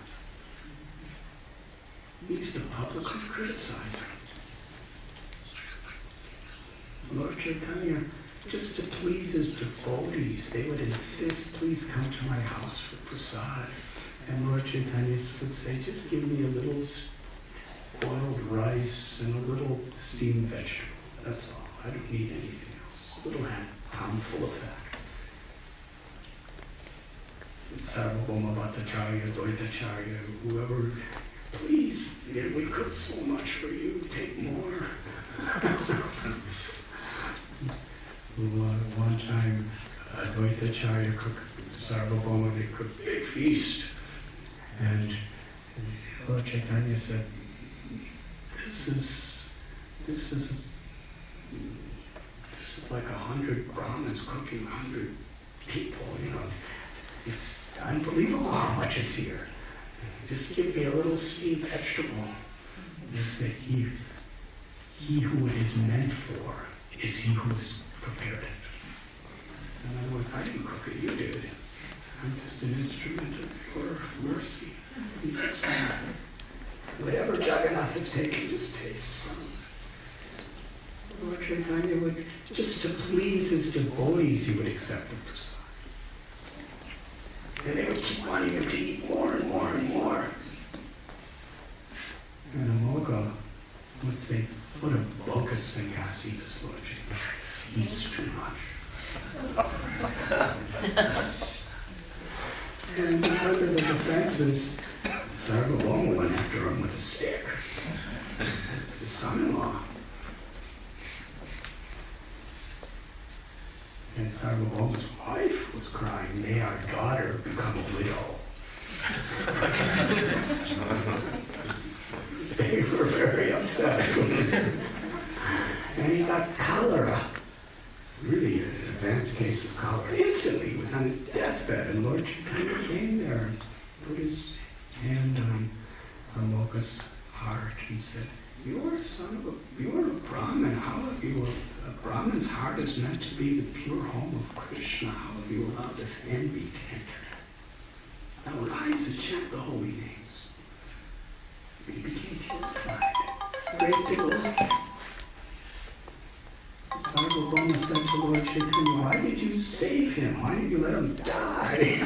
He used to publicly criticize him. Lord Chaitanya, just to please his devotees, they would insist, please come to my house for prasad. And Lord Chaitanya would say, just give me a little boiled rice and a little steamed vegetable. That's all. I don't need anything else. A little handful of that. Sarvabhauma Bhattacharya, Dvaitacharya, whoever, please, we cooked so much for you, take more. One time, Dvaitacharya cooked Sarvabhauma, they cooked a big feast. And Lord Chaitanya said, this is like 100 Brahmins cooking 100 people, It's unbelievable how much is here. Just give me a little steamed vegetable. He said, he who it is meant for is he who has prepared it. In other words, I didn't cook it, you did. I'm just an instrument of your mercy. He says, whatever Jagannath has taken, just taste some. Lord Chaitanya would, just to please his devotees, he would accept the prasad. And they would keep wanting him to eat more and more and more. And Amoga would say, what a bogus sannyasi this Lord Chaitanya is. He eats too much. And because of the defenses, Sarvabhauma went after him with a stick. It's his son-in-law. And Sarvabhauma's wife was crying, may our daughter become a widow. They were very upset. And he got cholera. Really an advanced case of cholera. Instantly, he was on his deathbed, and Lord Chaitanya came there and put his hand on Amoka's heart. He said, "You're a Brahmin. How have you, a Brahmin's heart is meant to be the pure home of Krishna. How have you allowed this envy to enter? Now rise and chant the holy names." He became purified. Great devotee. Sarvabhauma said to Lord Chaitanya, "Why did you save him? Why did you let him die?"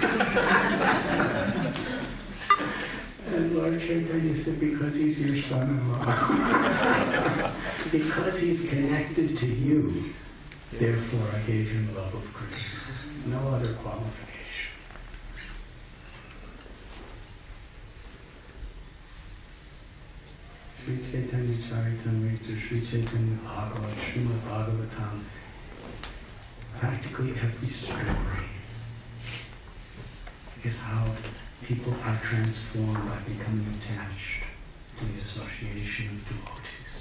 And Lord Chaitanya said, "Because he's your son-in-law." Because he's connected to you, therefore I gave him love of Krishna. No other qualification. Sri Chaitanya Charitamrita, Sri Chaitanya Bhagavat, Srimad Bhagavatam, practically every story is how people are transformed by becoming attached to the association of devotees.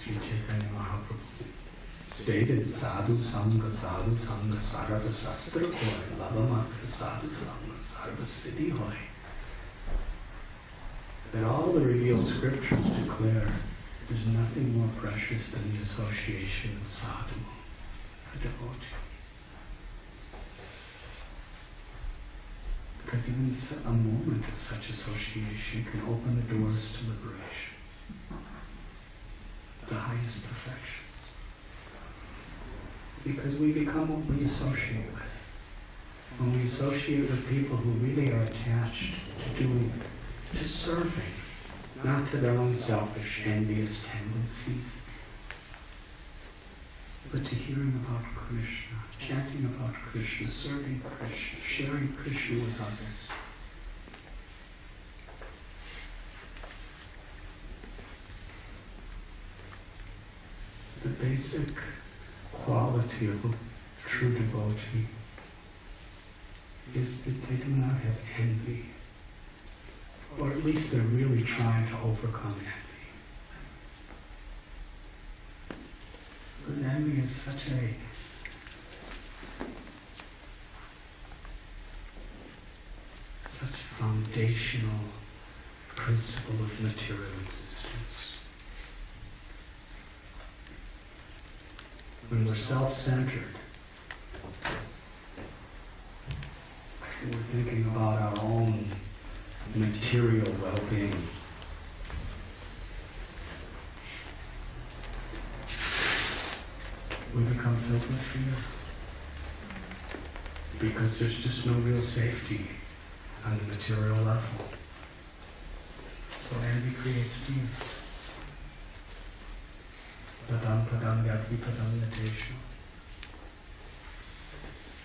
Sri Chaitanya Mahaprabhu stated, "Sadhu Sangha, Sarva Sastra Hoy, Lavamatra Sadhu Sangha, Sarva Siddhi Hoy." That all the revealed scriptures declare there's nothing more precious than the association of sadhu, a devotee. Because even a moment of such association can open the doors to liberation, the highest perfections. Because we become what we associate with. When we associate with people who really are attached to serving, not to their own selfish, envious tendencies, but to hearing about Krishna, chanting about Krishna, serving Krishna, sharing Krishna with others. The basic quality of a true devotee is that they do not have envy, or at least they're really trying to overcome envy. Because envy is such foundational principle of material existence. When we're self-centered, we're thinking about our own material well-being. We become filled with fear because there's just no real safety on the material level. So envy creates fear. Padam padam yadvi padam nateshu.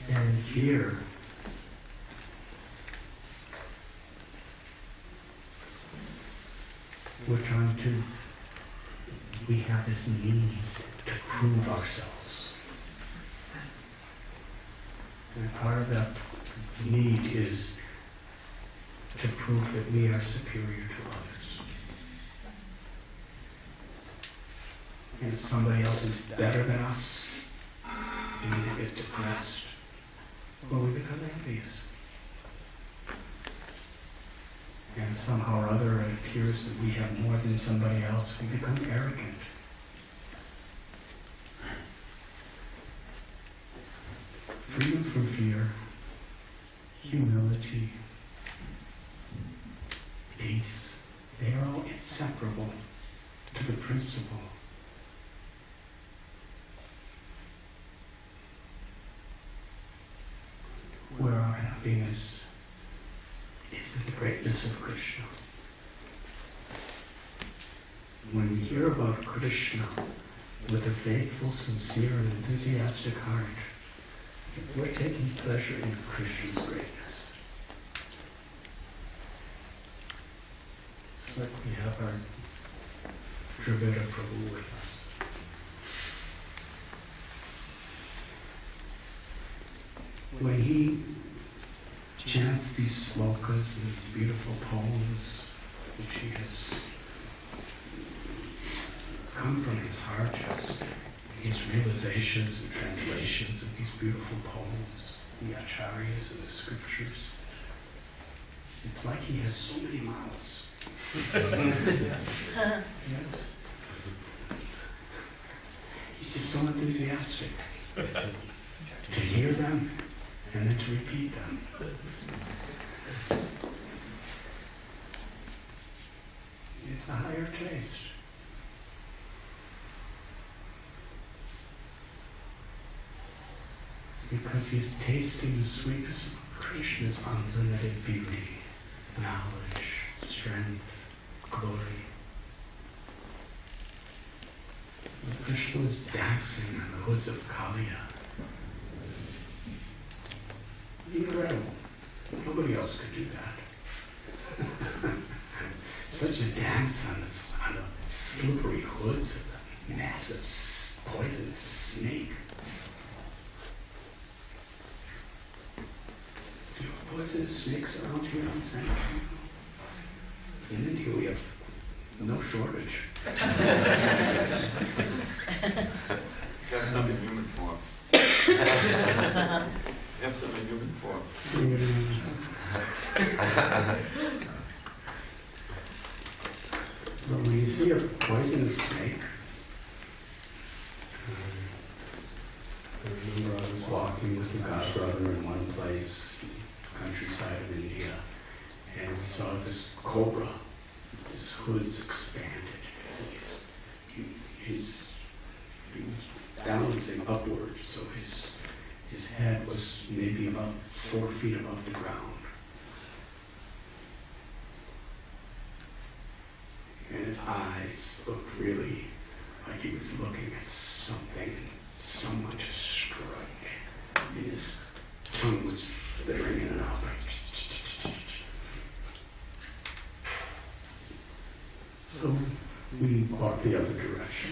And here, we have this need to prove ourselves. And part of that need is to prove that we are superior to others. And if somebody else is better than us, we either get depressed or we become envious. And somehow or other it appears that we have more than somebody else. We become arrogant. Freedom from fear, humility, peace, they are all inseparable to the principle. Where our happiness is in the greatness of Krishna. When we hear about Krishna with a faithful, sincere, and enthusiastic heart, we're taking pleasure in Krishna's greatness. It's like we have our Dravida Prabhu with us. When he chants these slokas and these beautiful poems which he has come from his heart, his realizations and translations of these beautiful poems, the acharyas and the scriptures. It's like he has so many mouths. Yes. He's just so enthusiastic to hear them and then to repeat them. It's a higher taste. Because he's tasting the sweetness of Krishna's unlimited beauty, knowledge, strength, glory. And Krishna was dancing on the hoods of Kaliya. Incredible. Nobody else could do that. Such a dance on the slippery hoods of the massive poisonous snake. Do you have poisonous snakes around here on SanDiego? In India we have no shortage. You have some in human form. You have some in human form. But when you see a poisonous snake, I remember I was walking with the godbrother in one place, countryside of India, and we saw this cobra, his hoods expanded. He was balancing upwards, so his head was maybe about 4 feet above the ground. And his eyes looked really like he was looking at something, someone to strike. His tongue was flittering in and out like. So we walked the other direction.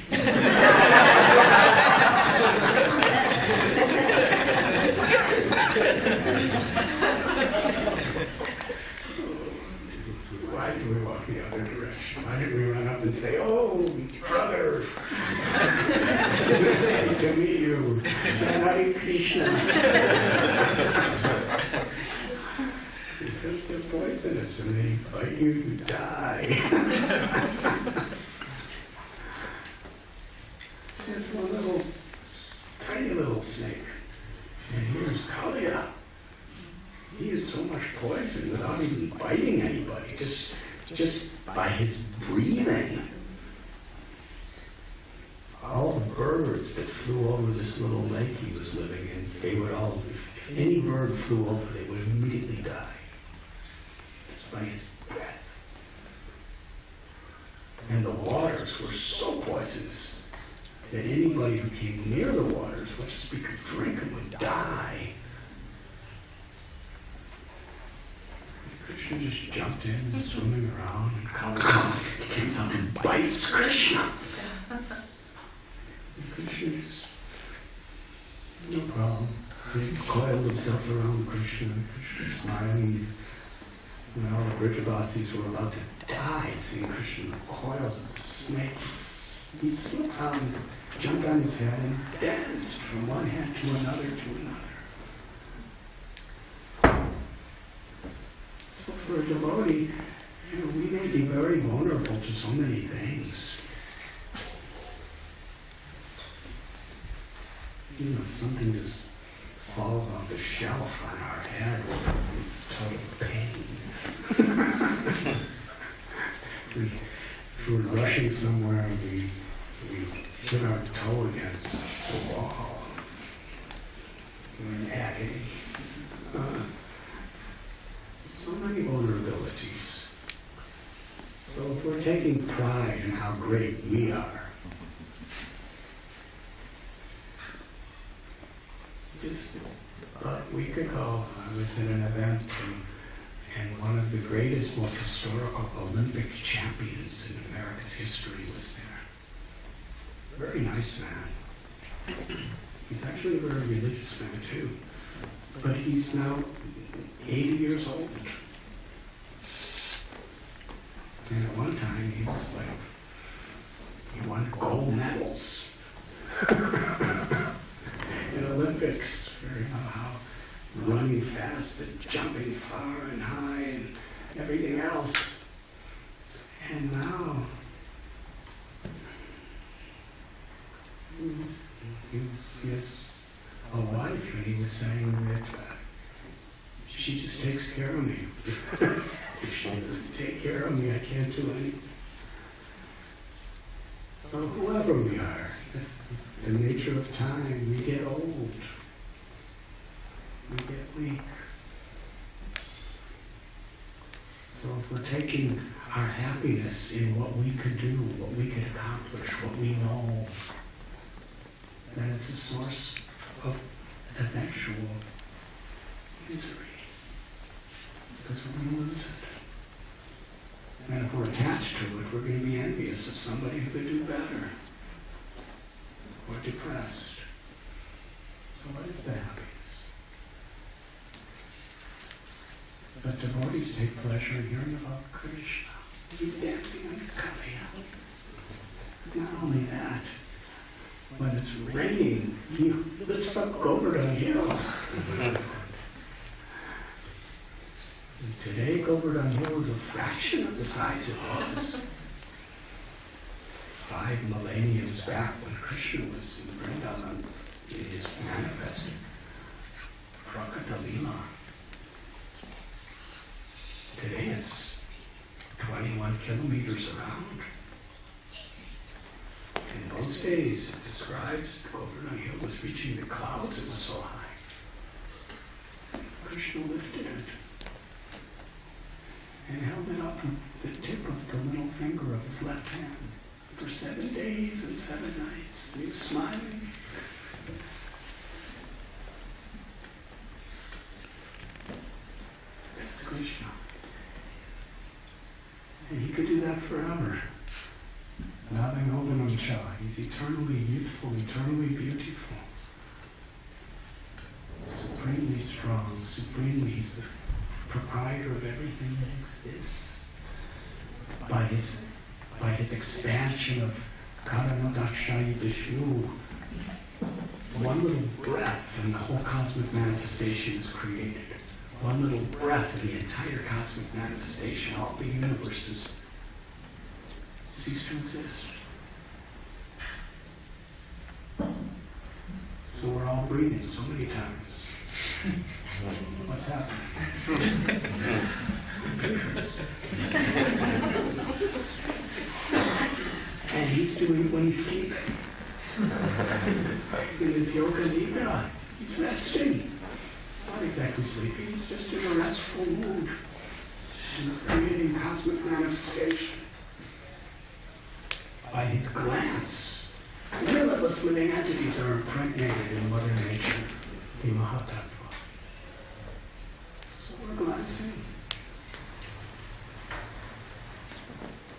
Why did we walk the other direction? Why didn't we run up and say, "Oh, brother, happy to meet you, harekrishna"? Because they're poisonous and they bite you, you die. There's one little, tiny little snake, and here's Kaliya. He had so much poison without even biting anybody, just by his breathing. All the birds that flew over this little lake he was living in, they would all, if any bird flew over, they would immediately die. Just by his breath. And the waters were so poisonous that anybody who came near the waters, which is we could drink them, would die. Krishna just jumped in and swimming around, and Kaliya comes up and bites Krishna. And Krishna just, no problem. He coiled himself around Krishna, Krishna smiling. When all the Brijavasis were about to die, seeing Krishna coiled as a snake, he slipped on, jumped on his head and danced from one hand to another to another. So for a devotee, we may be very vulnerable to so many things. Something just falls off the shelf on our head with total pain. If we're rushing somewhere, we hit our toe against the wall. We're in agony. So many vulnerabilities. So if we're taking pride in how great we are, just about a week ago, I was at an event and one of the greatest, most historical Olympic champions in America's history was there. Very nice man. He's actually a very religious man too. But he's now 80 years old. And at one time he was like, he won gold medals in Olympics for how running fast and jumping far and high and everything else. And now he has a wife, and he was saying that she just takes care of me. If she doesn't take care of me, I can't do anything. So whoever we are, the nature of time, we get old, we get weak. So if we're taking our happiness in what we could do, what we could accomplish, what we know, then it's a source of eventual misery. Because we're going to lose it. And if we're attached to it, we're going to be envious of somebody who could do better. Or depressed. So what is the happiness? But devotees take pleasure in hearing about Krishna. He's dancing on the Kali. Not only that, when it's raining, he lifts up Govardhan Hill. Today, Govardhan Hill is a fraction of the size it was 5 millenniums back when Krishna was in Vrindavan. It is manifested. Prakata-lila. Today it's 21 kilometers around. In those days, it describes the Govardhan Hill was reaching the clouds. It was so high. Krishna lifted it and held it up with the tip of the little finger of his left hand for 7 days and 7 nights. He was smiling. That's Krishna. And he could do that forever. Radhanath, he's eternally youthful, eternally beautiful. Supremely strong, supremely, he's the proprietor of everything that exists. By his expansion of Karanadakshayi Vishnu, one little breath and the whole cosmic manifestation is created. One little breath of the entire cosmic manifestation, all the universes cease to exist. So we're all breathing so many times. What's happening? And he's doing it when he's sleeping. In his yoga nidra, he's resting. Not exactly sleeping, he's just in a restful mood. And he's creating cosmic manifestation. By his glance, limitless living entities are impregnated in Mother Nature, the Mahatattva. So we're glancing.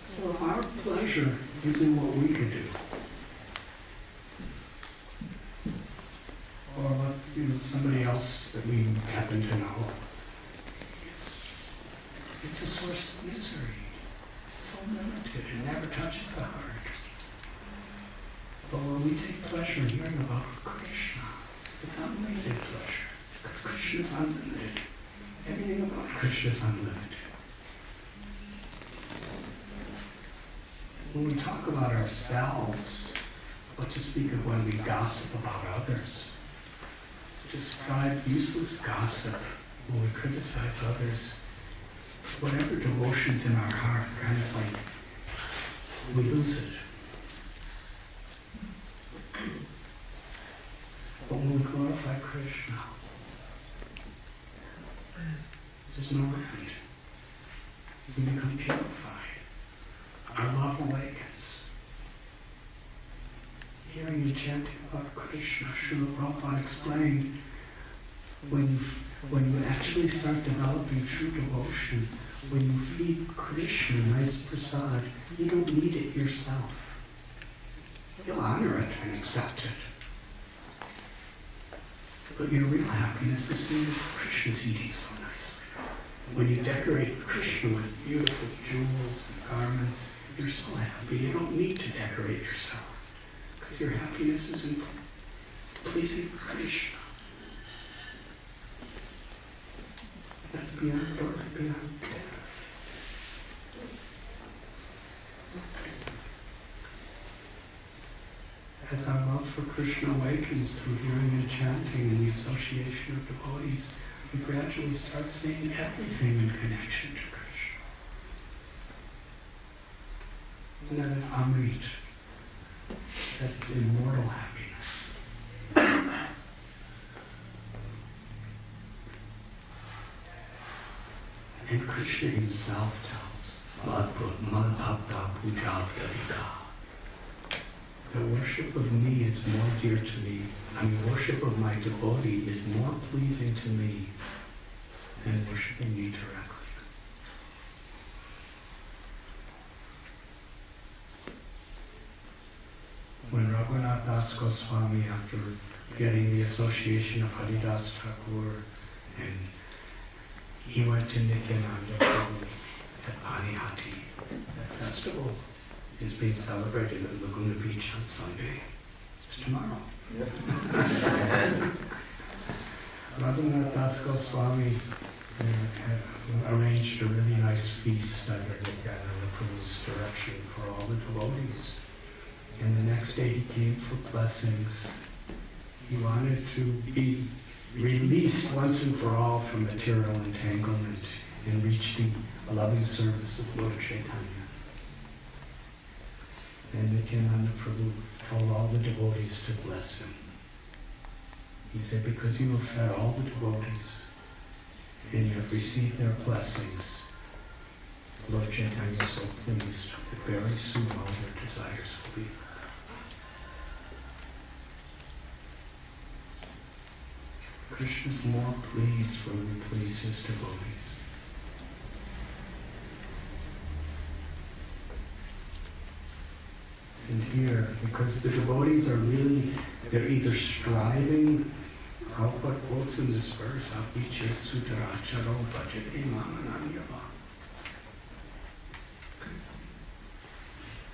So our pleasure is in what we can do. Or what somebody else that we happen to know. It's a source of misery. It's so limited. It never touches the heart. But when we take pleasure in hearing about Krishna, it's unlimited pleasure. Because Krishna is unlimited. Everything about Krishna is unlimited. When we talk about ourselves, what to speak of when we gossip about others? To describe useless gossip when we criticize others, whatever devotion's in our heart, kind of like we lose it. But when we glorify Krishna, there's no end. We become purified. Our love awakens. Hearing and chanting about Krishna, Srila Prabhupada explained, when you actually start developing true devotion, when you feed Krishna nice prasad, you don't need it yourself. You'll honor it and accept it. But your real happiness is seeing Krishna's eating so nicely. When you decorate Krishna with beautiful jewels and garments, you're so happy. You don't need to decorate yourself because your happiness is in pleasing Krishna. That's beyond birth, beyond death. As our love for Krishna awakens through hearing and chanting and the association of devotees, we gradually start seeing everything in connection to Krishna. And that is Amrit. That's immortal happiness. And Krishna himself tells, Madhapta Pujavdalika. The worship of me is more dear to me. Worship of my devotee is more pleasing to me than worshiping me directly. When Radhanath Goswami, after getting the association of Haridas Thakur, and he went to Nityananda at Panihati, that festival is being celebrated at Laguna Beach on Sunday. It's tomorrow. Radhanath Das Goswami had arranged a really nice feast under Nityananda Prabhu's direction for all the devotees. And the next day he came for blessings. He wanted to be released once and for all from material entanglement and reach the loving service of Lord Chaitanya. And Nityananda Prabhu told all the devotees to bless him. He said, because you have fed all the devotees and you have received their blessings, Lord Chaitanya is so pleased that very soon all their desires will be fulfilled. Krishna is more pleased when we please his devotees. And here, because the devotees are really, they're either striving, Prabhupada quotes in this verse, Avichet Sutaracharo Bhajate Mamananyava.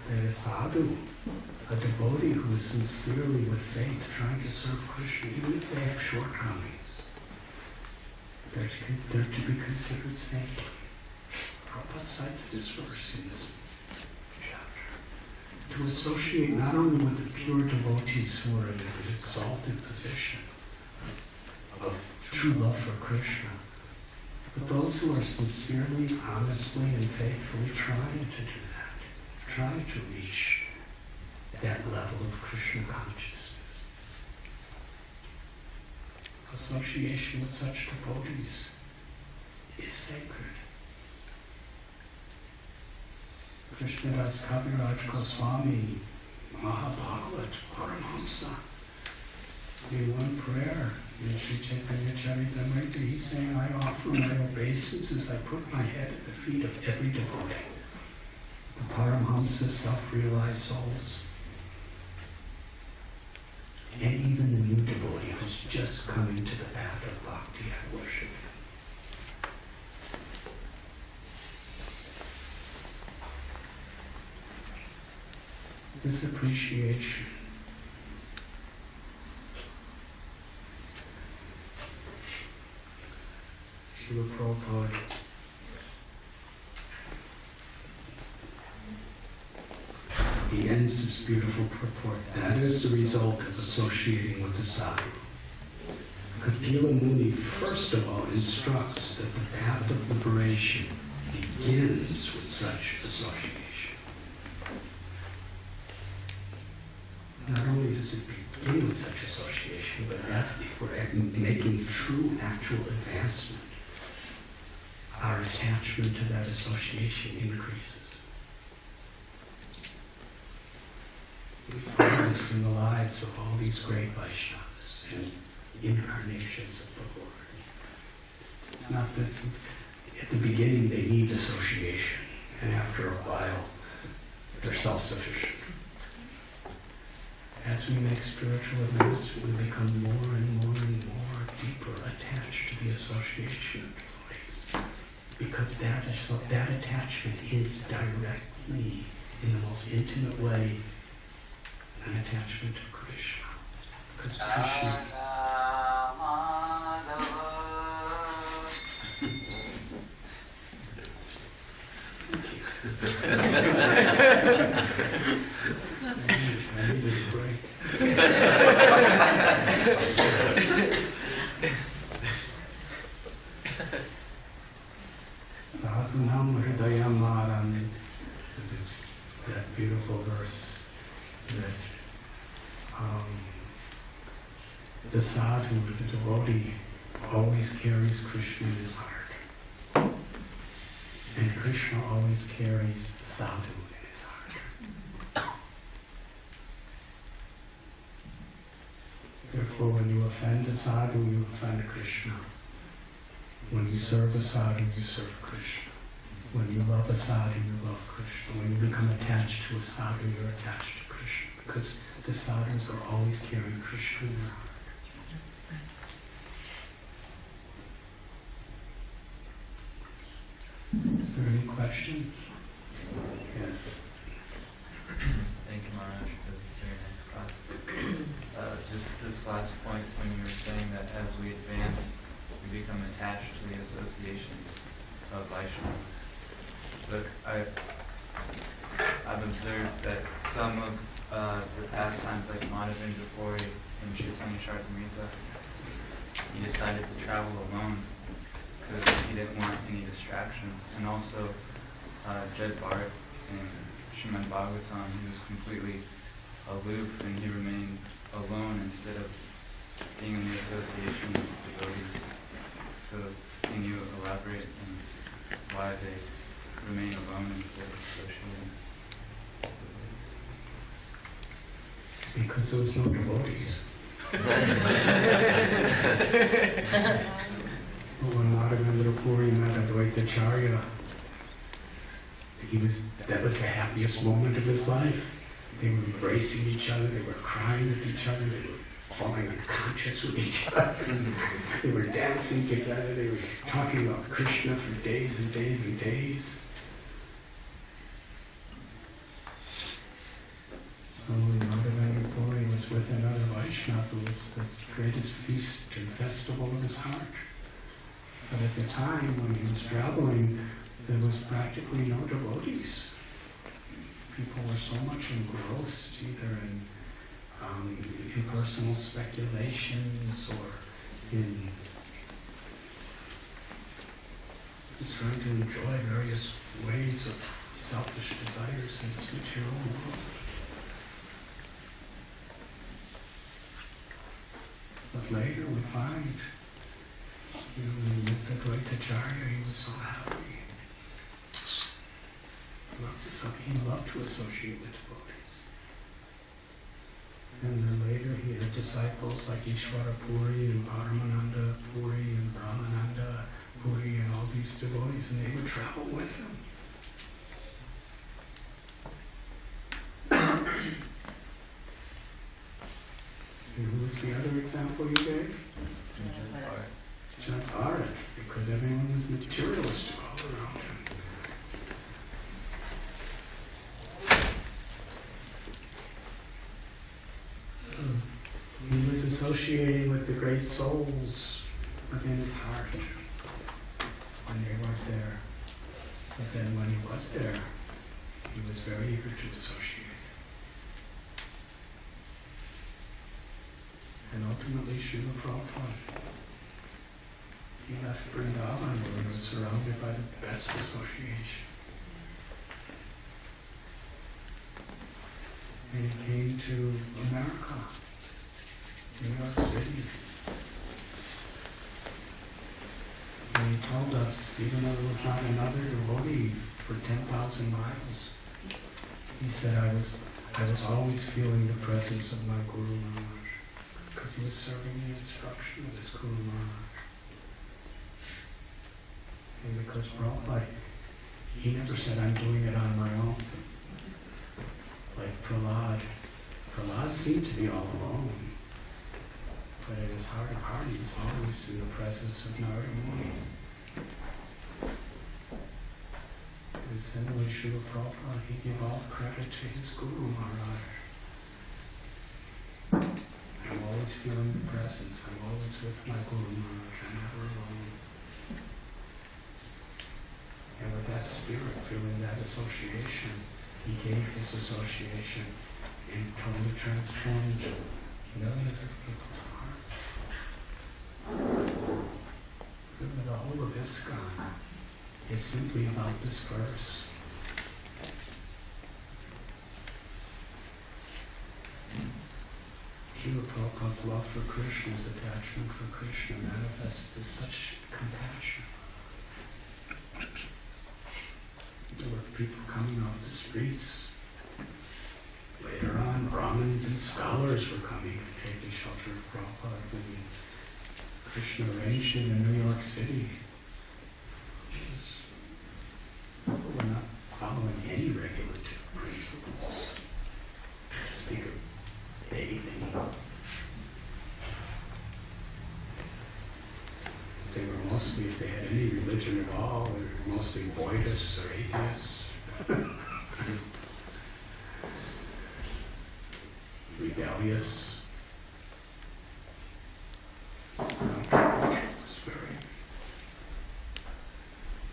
That a sadhu, a devotee who is sincerely with faith trying to serve Krishna, even if they have shortcomings, they're to be considered saintly. Prabhupada cites this verse in this chapter. To associate not only with the pure devotees who are in an exalted position of true love for Krishna, but those who are sincerely, honestly, and faithfully trying to do that, trying to reach that level of Krishna consciousness. Association with such devotees is sacred. Krishnadas Kaviraj Goswami, Mahabhagavat Paramhamsa, in one prayer in Sri Chaitanya Charitamrita, he's saying, I offer my obeisances, I put my head at the feet of every devotee. The Paramhamsa, self-realized souls, and even the new devotee who's just come into the path of bhakti, I worship him. This appreciation Srila Prabhupada he ends this beautiful purport. That is the result of associating with the sadhu. Kapila Muni first of all instructs that the path of liberation begins with such association. Not only does it begin with such association, but as if we're making true, actual advancement, our attachment to that association increases. We find this in the lives of all these great Vaishnavas and incarnations of the Lord. It's not that at the beginning they need association, and after a while they're self-sufficient. As we make spiritual advancement, we become more and more and more deeper attached to the association of devotees. because that attachment is directly, in the most intimate way, an attachment to Krishna. Because Krishna... I needed a break. Sadhunam hridayam maram. That beautiful verse that the sadhu, the devotee, always carries Krishna in his heart. And Krishna always carries the sadhu in his heart. Therefore, when you offend the sadhu, you offend Krishna. When you serve a sadhu, you serve Krishna. When you love a sadhu, you love Krishna. When you become attached to a sadhu, you're attached to Krishna. Because the sadhus are always carrying Krishna in their heart. Is there any questions? Yes. Thank you, Maharaj, for the very nice class. Just this last point, when you were saying that as we advance, we become attached to the association of Vaishnava. But I've observed that some of the pastimes, like Madhavendra Puri and Chaitanya Charitamrita, he decided to travel alone because he didn't want any distractions. And also Jed Bharat and Srimad Bhagavatam, he was completely aloof and he remained alone instead of being in the association of devotees. So can you elaborate on why they remain alone instead of associating with devotees? Because there was no devotees. When Madhavendra Puri met Advaita Acharya, that was the happiest moment of his life. They were embracing each other, they were crying with each other, they were falling unconscious with each other. They were dancing together, they were talking about Krishna for days and days and days. So Madhavendra Puri was with another Vaishnava who was the greatest feast and festival of his heart. But at the time when he was traveling, there was practically no devotees. People were so much engrossed either in impersonal speculations or in just trying to enjoy various ways of selfish desires in this material world. But later we find, when we met the Advaita Acharya, he was so happy. He loved to associate with devotees. And then later he had disciples like Ishvara Puri and Paramananda Puri and Brahmananda Puri and all these devotees, and they would travel with him. And who was the other example you gave? Jad Bharat, because everyone was materialistic all around him. He was associating with the great souls within his heart when they weren't there. But then when he was there, he was very eager to associate. And ultimately, Srila Prabhupada, he left Vrindavan where he was surrounded by the best association. And he came to America, New York City. And he told us, even though there was not another devotee for 10,000 miles, he said, I was always feeling the presence of my Guru Maharaj, because he was serving the instruction of his Guru Maharaj. And because Prabhupada, he never said, I'm doing it on my own. Like Prahlad. Prahlad seemed to be all alone. But in his heart of heart, he was always in the presence of Narada Muni. similarly, Srila Prabhupada, he gave all credit to his Guru Maharaj. I'm always feeling the presence. I'm always with my Guru Maharaj. I'm never alone. And with that spirit, feeling that association, he gave his association and totally transformed millions of people's hearts. Really, the whole of ISKCON is simply about this verse. Srila Prabhupada's love for Krishna, his attachment for Krishna manifested with such compassion. There were people coming off the streets. Later on, Brahmins and scholars were coming and taking shelter of Prabhupada when Krishna arranged it in New York City. People were not following any regulative principles. To speak of bathing. They were mostly, if they had any religion at all, they were mostly Buddhists or atheists. Rebellious. It was very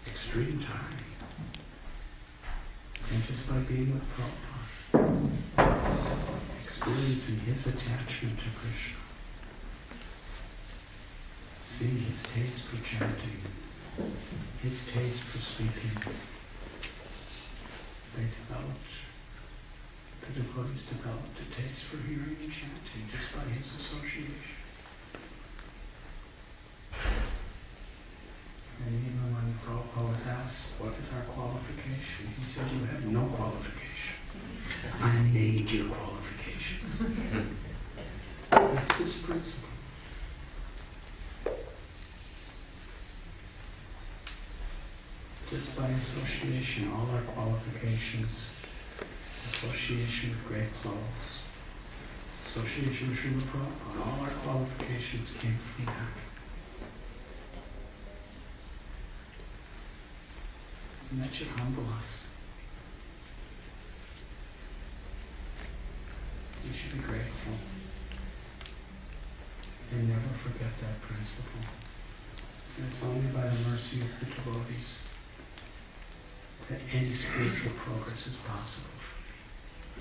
extreme time. And just by being with Prabhupada, experiencing his attachment to Krishna, seeing his taste for chanting, his taste for speaking, the devotees developed a taste for hearing and chanting just by his association. And even when Prabhupada was asked, what is our qualification? He said, you have no qualification. I made your qualifications. That's this principle. Just by association, all our qualifications, association with great souls, association with Srila Prabhupada, all our qualifications came from that. And that should humble us. We should be grateful and never forget that principle. And it's only by the mercy of the devotees that any spiritual progress is possible.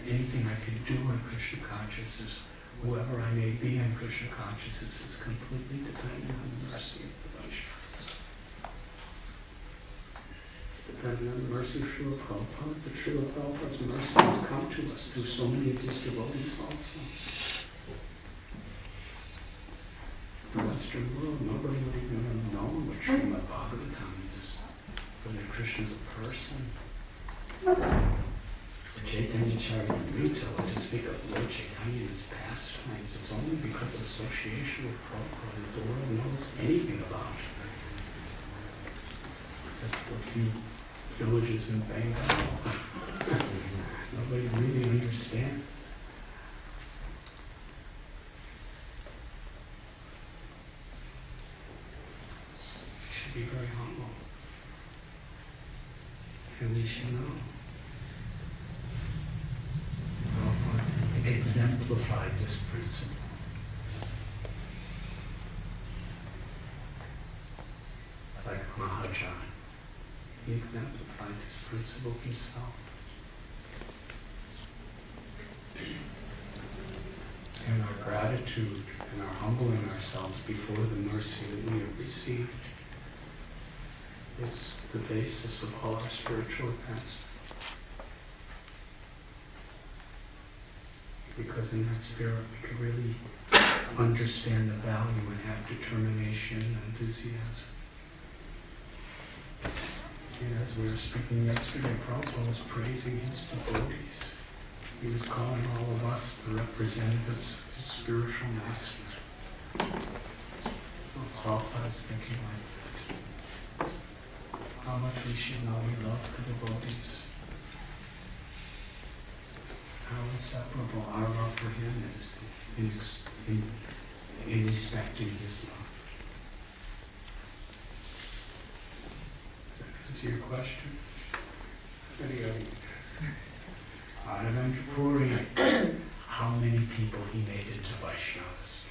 Anything I can do in Krishna consciousness, whoever I may be in Krishna consciousness, is completely dependent on the mercy of the Vaishnavas. It's dependent on the mercy of Srila Prabhupada, but Srila Prabhupada's mercy has come to us through so many of his devotees also. The Western world, nobody would even have known what Srimad Bhagavatam is, whether Krishna's a person. Chaitanya Charitamrita, to speak of Lord Chaitanya and his pastimes, it's only because of association with Prabhupada that the world knows anything about it. Except for a few villages in Bengal. Nobody really understands. We should be very humble. And we should know. Exemplified this principle. Like Mahajan, he exemplified this principle himself. And our gratitude and our humbling ourselves before the mercy that we have received is the basis of all our spiritual advancement. Because in that spirit we can really understand the value and have determination and enthusiasm. And as we were speaking yesterday, Prabhupada was praising his devotees. He was calling all of us the representatives of his spiritual master. So Prabhupada is thinking like how much we should know we love the devotees. How inseparable our love for him is in respecting his love. Does that answer your question? Radhanath Puri, how many people he made into Vaishnavas.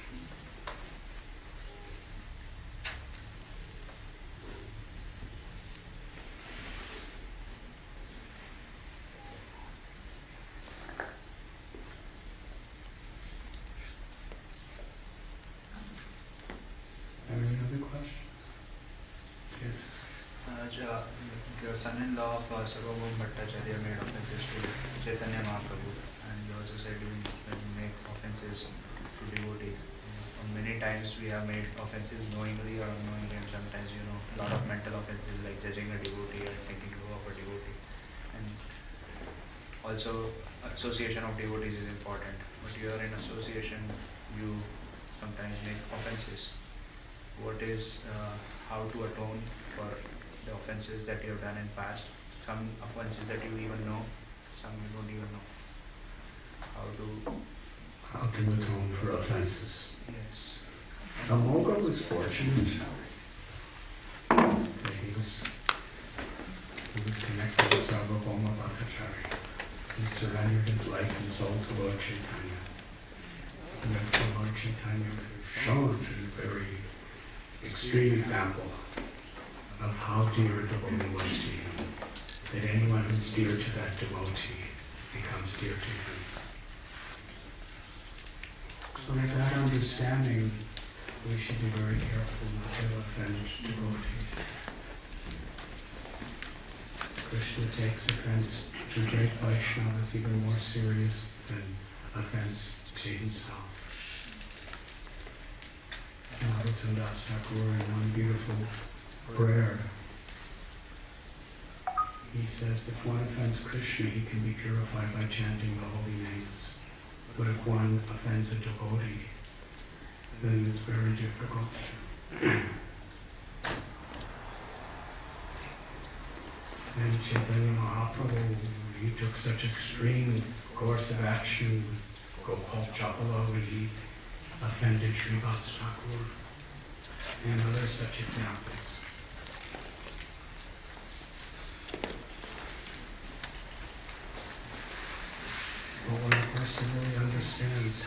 Any other questions? Yes. Your son-in-law of Sarvabhauma Bhattacharya made offenses to Chaitanya Mahaprabhu, and you also said you make offenses to devotees. Many times we have made offenses knowingly or unknowingly, and sometimes a lot of mental offenses like judging a devotee and thinking low of a devotee. And also association of devotees is important. But you are in association, you sometimes make offenses. What is how to atone for the offenses that you have done in past? Some offenses that you even know, some you don't even know. How to atone for offenses? Yes. Amoga was fortunate that he was connected to Sarvabhauma Bhattacharya. He surrendered his life and soul to Lord Chaitanya. And therefore Lord Chaitanya showed a very extreme example of how dear a devotee was to him. That anyone who's dear to that devotee becomes dear to him. So with that understanding, we should be very careful not to offend devotees. Krishna takes offense to great Vaishnavas even more serious than offense to himself. Narottam Das Thakur in one beautiful prayer, he says if one offends Krishna, he can be purified by chanting the holy names. But if one offends a devotee, then it's very difficult. And Chaitanya Mahaprabhu, he took such extreme course of action with Gopal Chapala when he offended Srivas Thakur and other such examples. But when a person really understands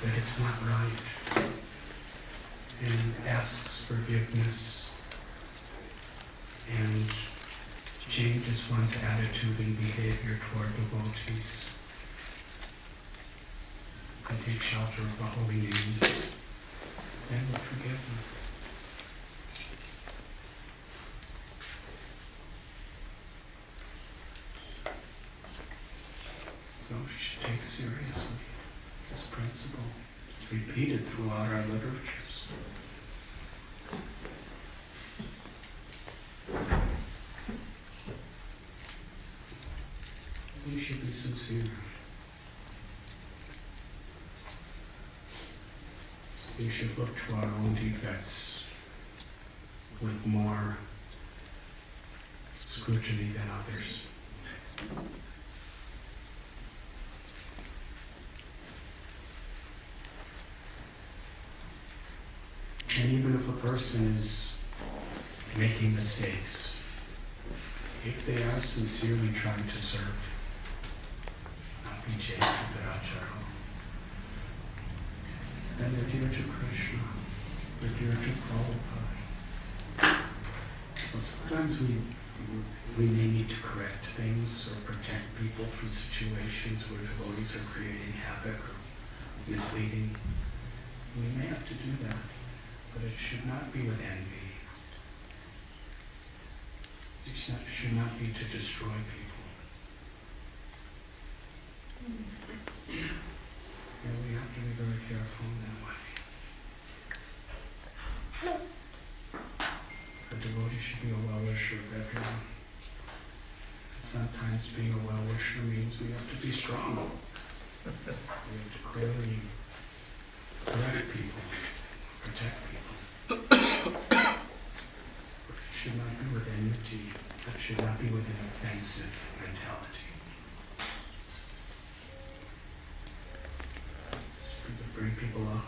that it's not right and asks forgiveness and changes one's attitude and behavior toward devotees and take shelter of the holy name, then we forgive them. So we should take seriously this principle. It's repeated throughout our literatures. We should be sincere. We should look to our own defects with more scrutiny than others. And even if a person is making mistakes, if they are sincerely trying to serve, not be chased with their acharo, then they're dear to Krishna, they're dear to Prabhupada. So sometimes we may need to correct things or protect people from situations where devotees are creating havoc or misleading. We may have to do that. But it should not be with envy. It should not be to destroy people. And we have to be very careful in that way. A devotee should be a well-wisher of everyone. Sometimes being a well-wisher means we have to be strong. We have to clearly correct people, protect people. It should not be with enmity. It should not be with an offensive mentality. Just to bring people up.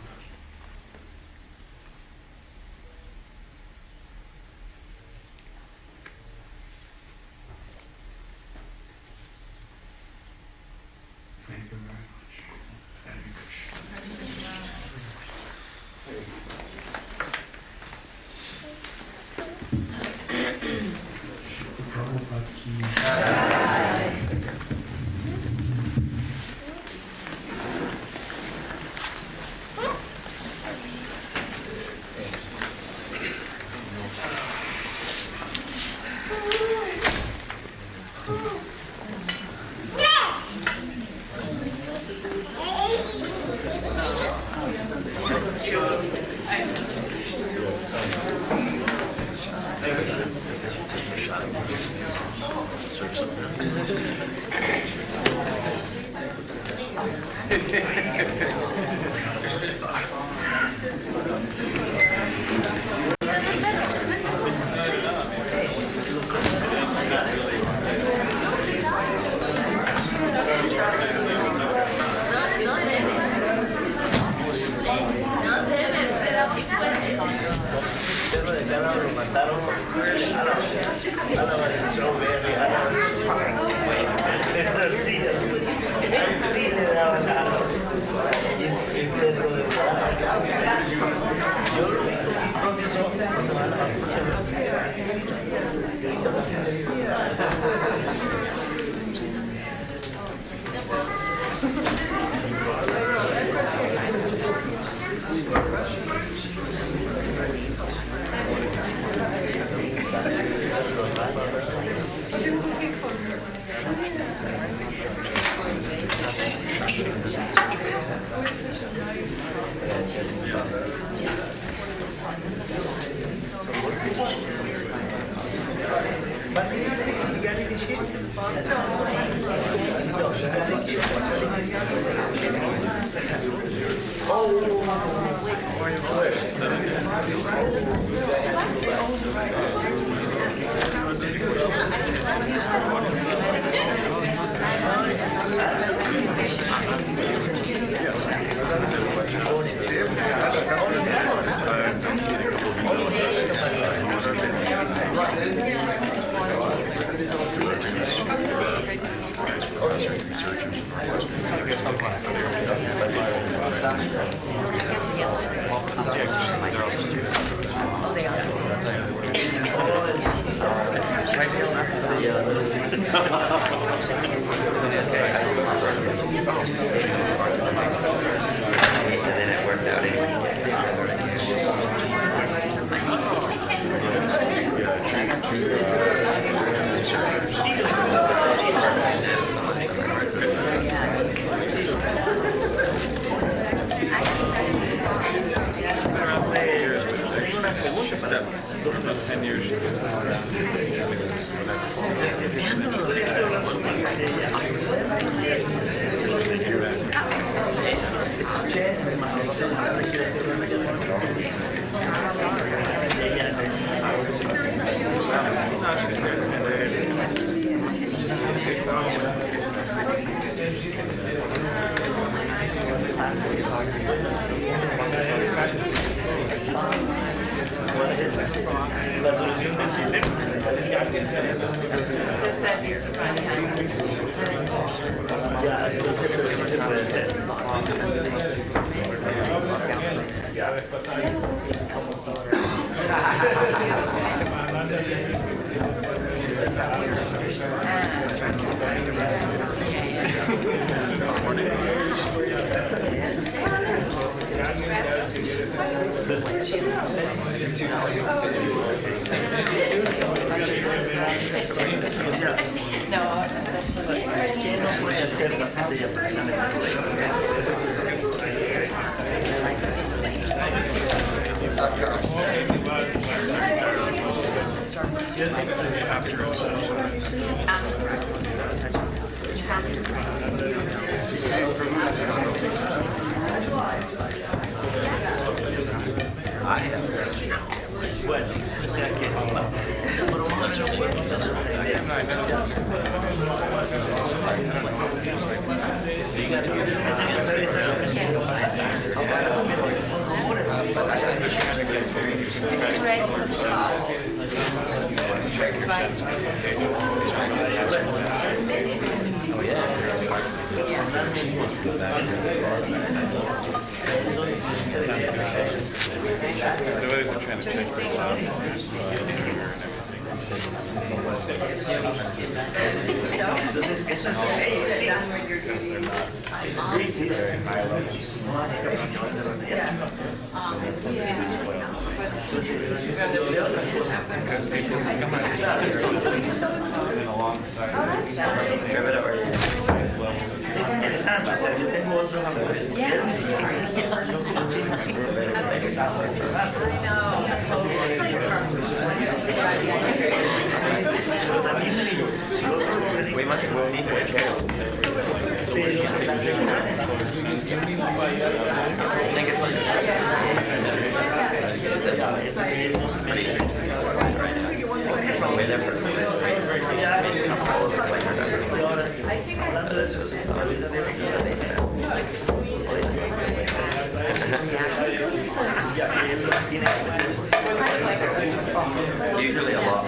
It's usually a lot.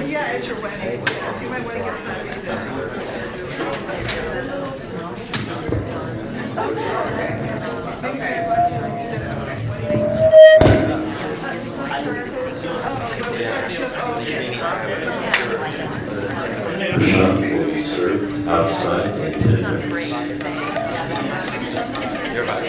Yeah, it's your wedding. Yes, you might want to get Prashant will be served outside in 10 minutes. You're about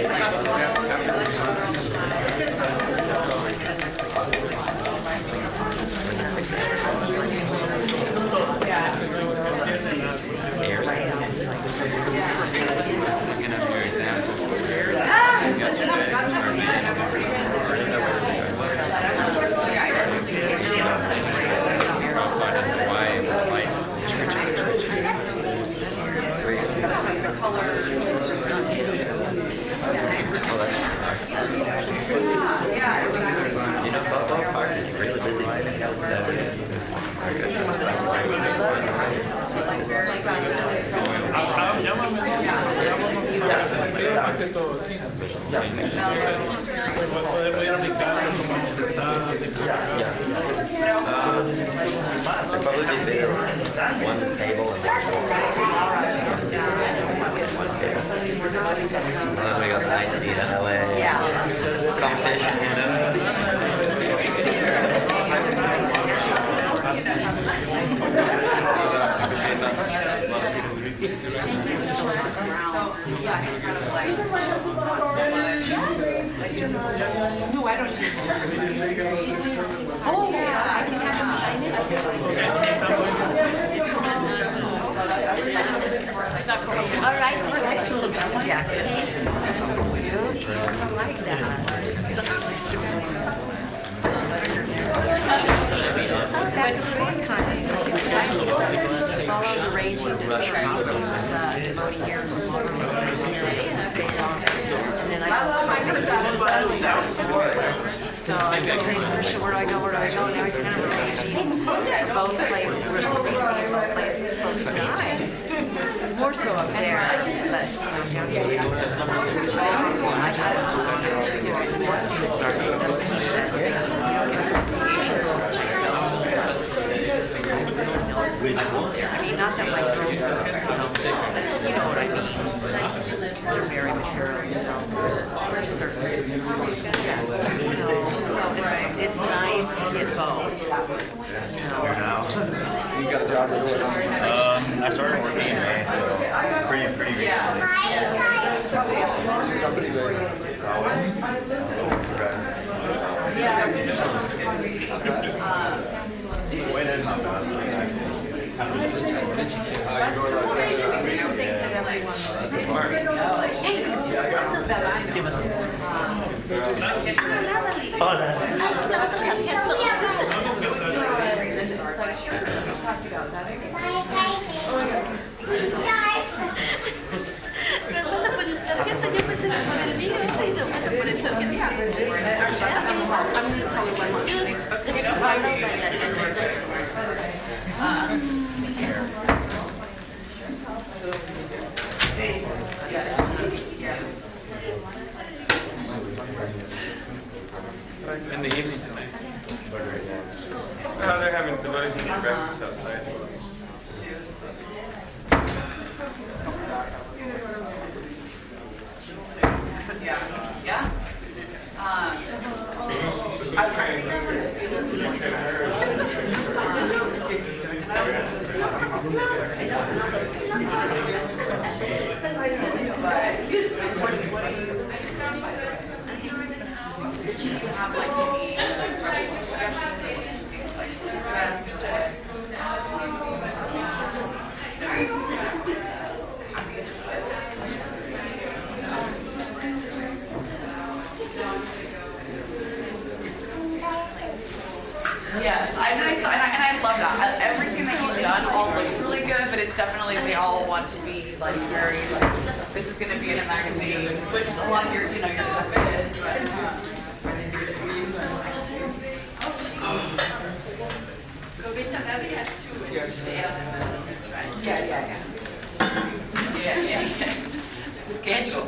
probably be bigger. One table and one table. Unless we got the nice seat in LA. Competition, you know. No, I don't. Oh, yeah, I can have him sign it. All right, yeah. I like that. That's great kind. Follow the raging devotee here from and then I so I'm pretty much where do I go? Now he's kind of raging. Both places. So it's nice. More so up there, but I mean, not that my girls are, you know what I mean. They're very mature. There's certain, it's nice to get both. You got a job to do it? I started working in May, so pretty recently. What's your company based? When is That's In the evening tonight. They're having devotees eating breakfast outside. Yeah. Yes, and I love that. Everything that you've done all looks really good, but it's definitely, they all want to be like very, like, this is going to be in a magazine, which a lot of your, your stuff is, but. Yeah. Schedule.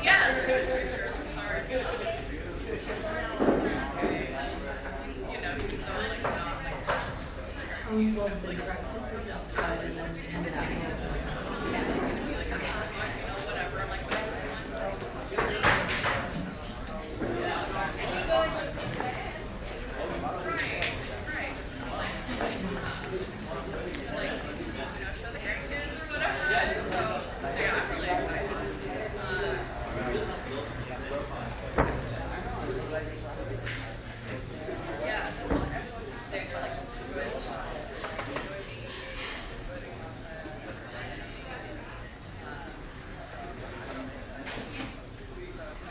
Yeah, that's good pictures. I'm sorry. You know, he's so like not like This is outside and then whatever. I'm like, show the grandkids or whatever. So yeah, I'm really excited. Yeah, everyone can stay for like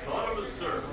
Bottom of serve.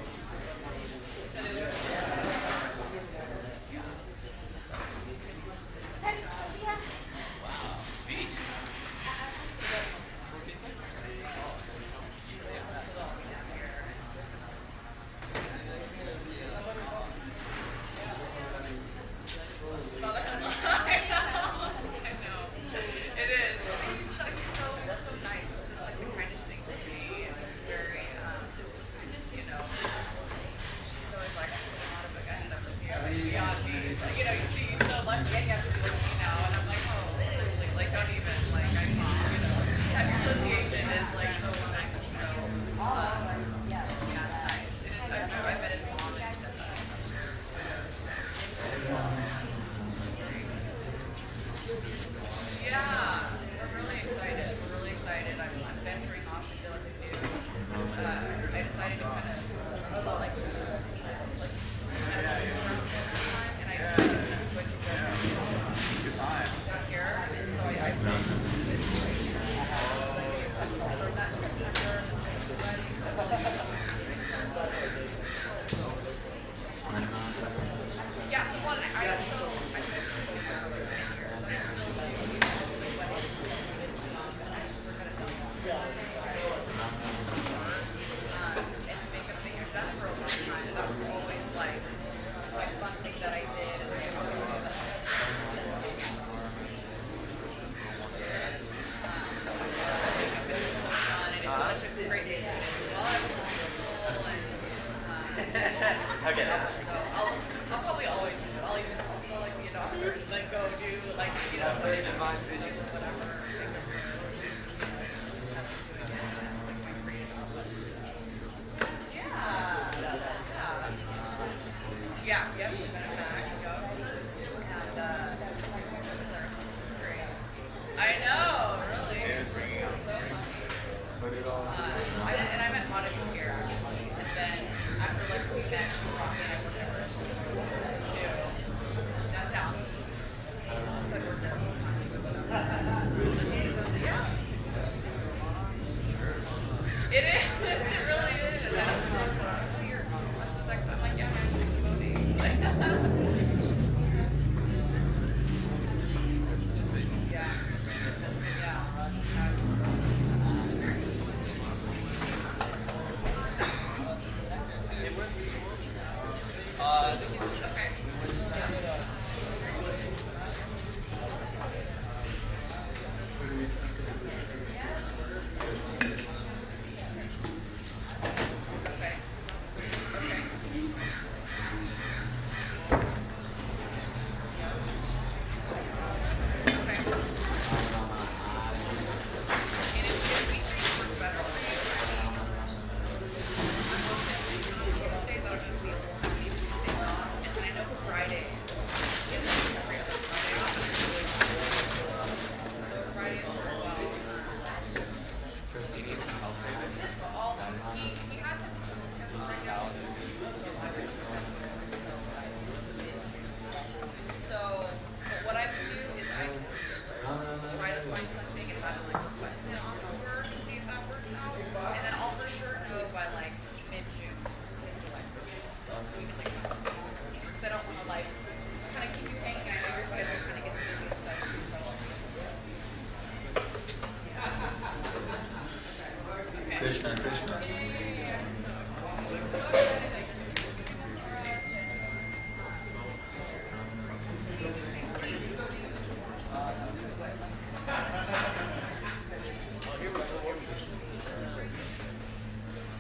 Krishna, Krishna.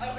Okay.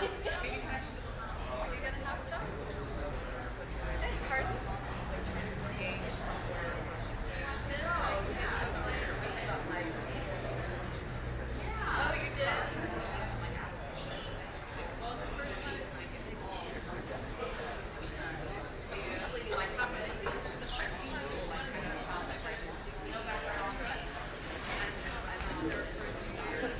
months, maybe kind of. Are you gonna have some? Pardon? Oh, you did? Well, the first one is like like how many? The first one was like kind of sounds like I just speak no background. And I've been there for years.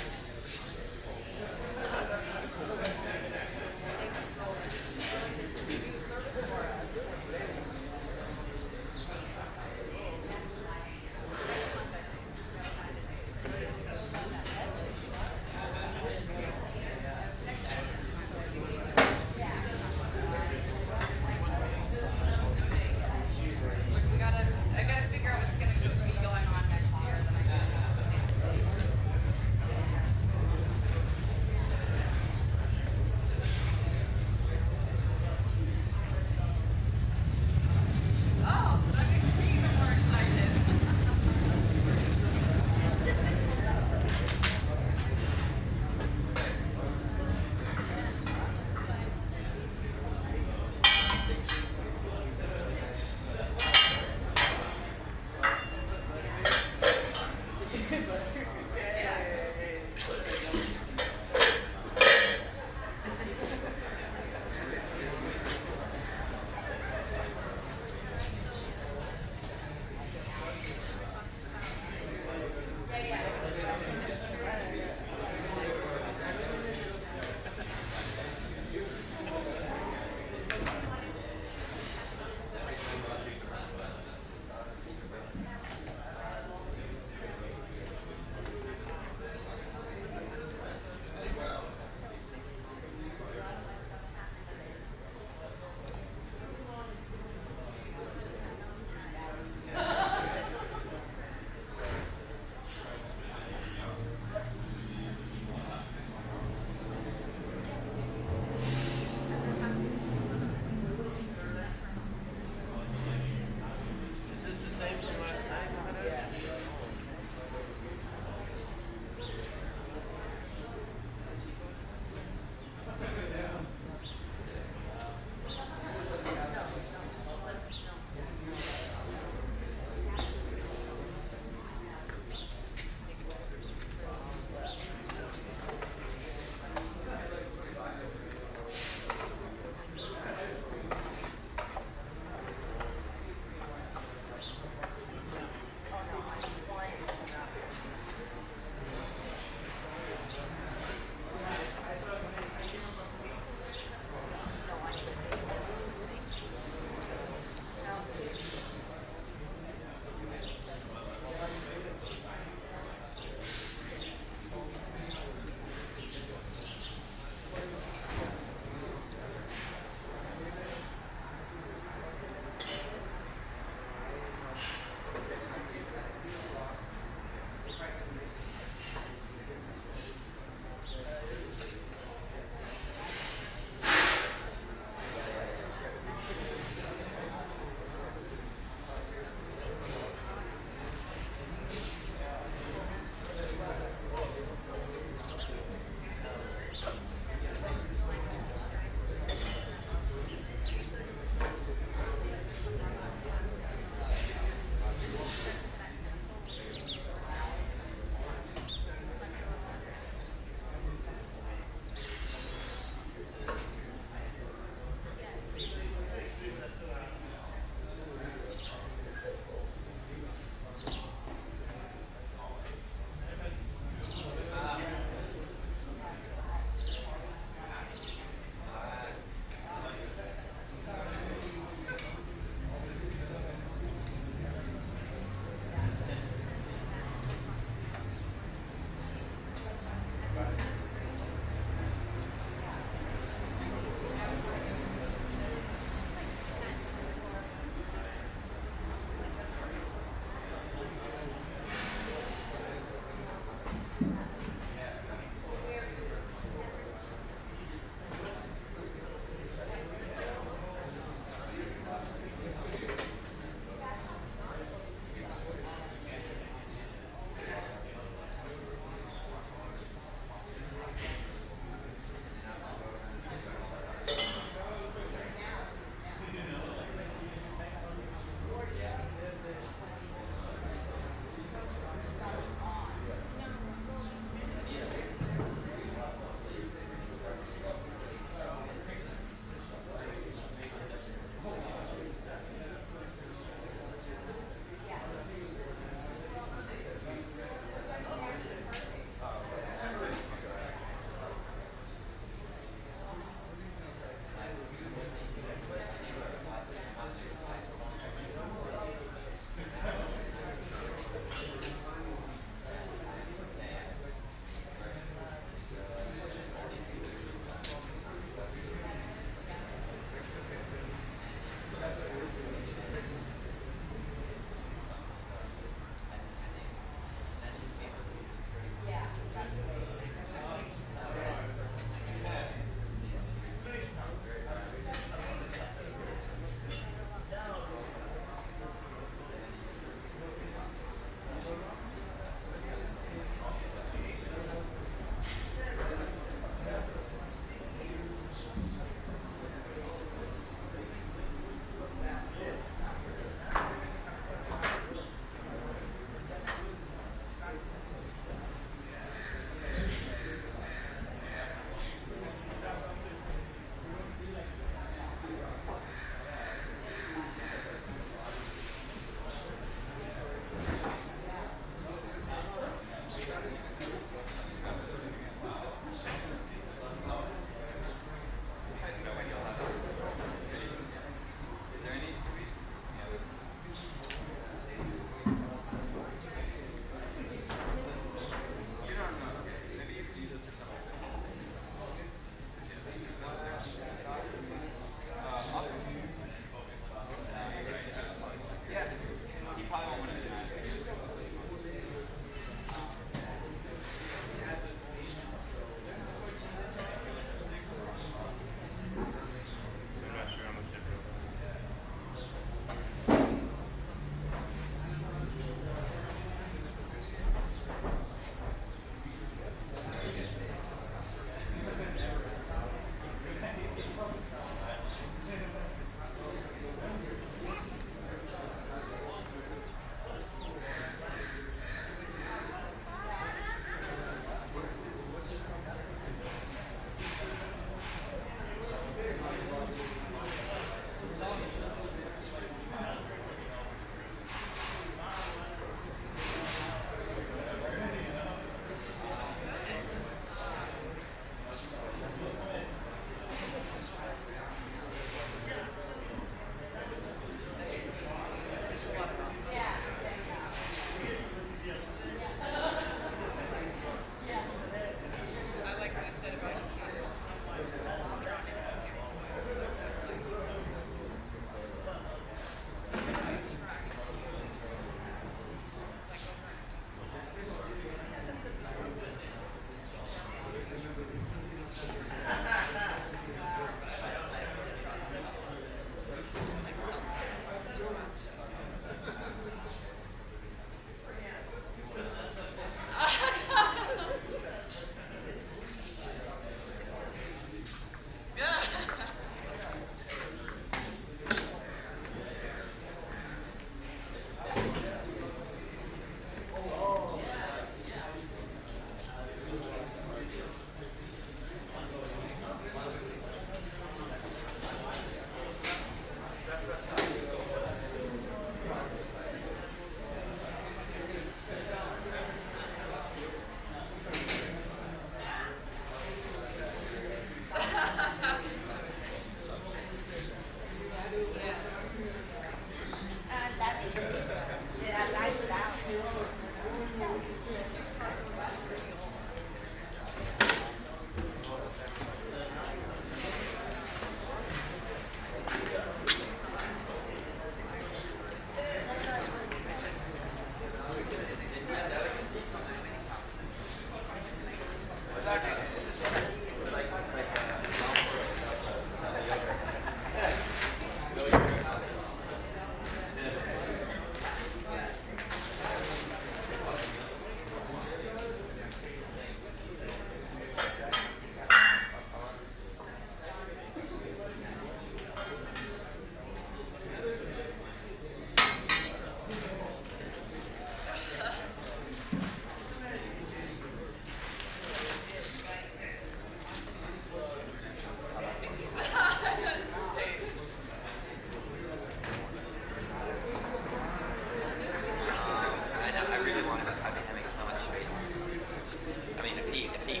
mean, if he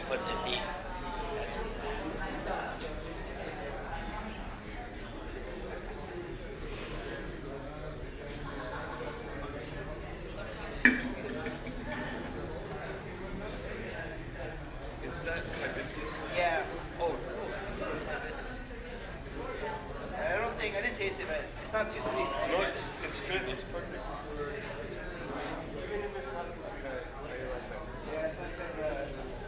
Is that hibiscus? Yeah. Oh, cool. I didn't taste it, but it's not too sweet. No, it's good. It's perfect. Yeah, it's not because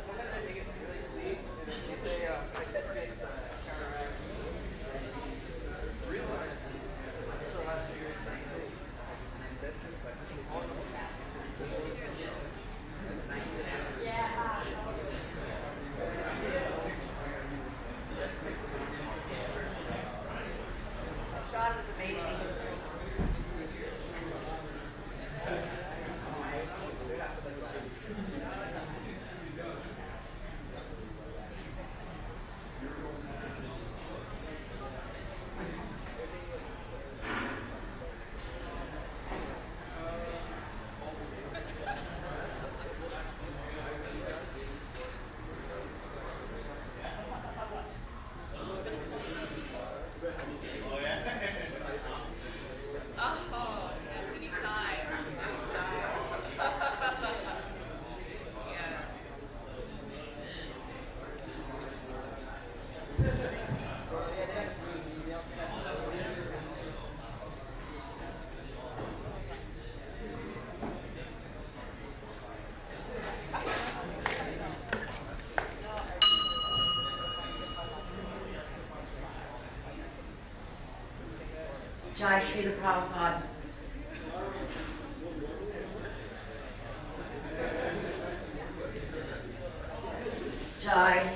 sometimes they make it really sweet. They say hibiscus counteracts. Shot is amazing. Oh, anytime. Yes. Jai Srila Prabhupada. Jai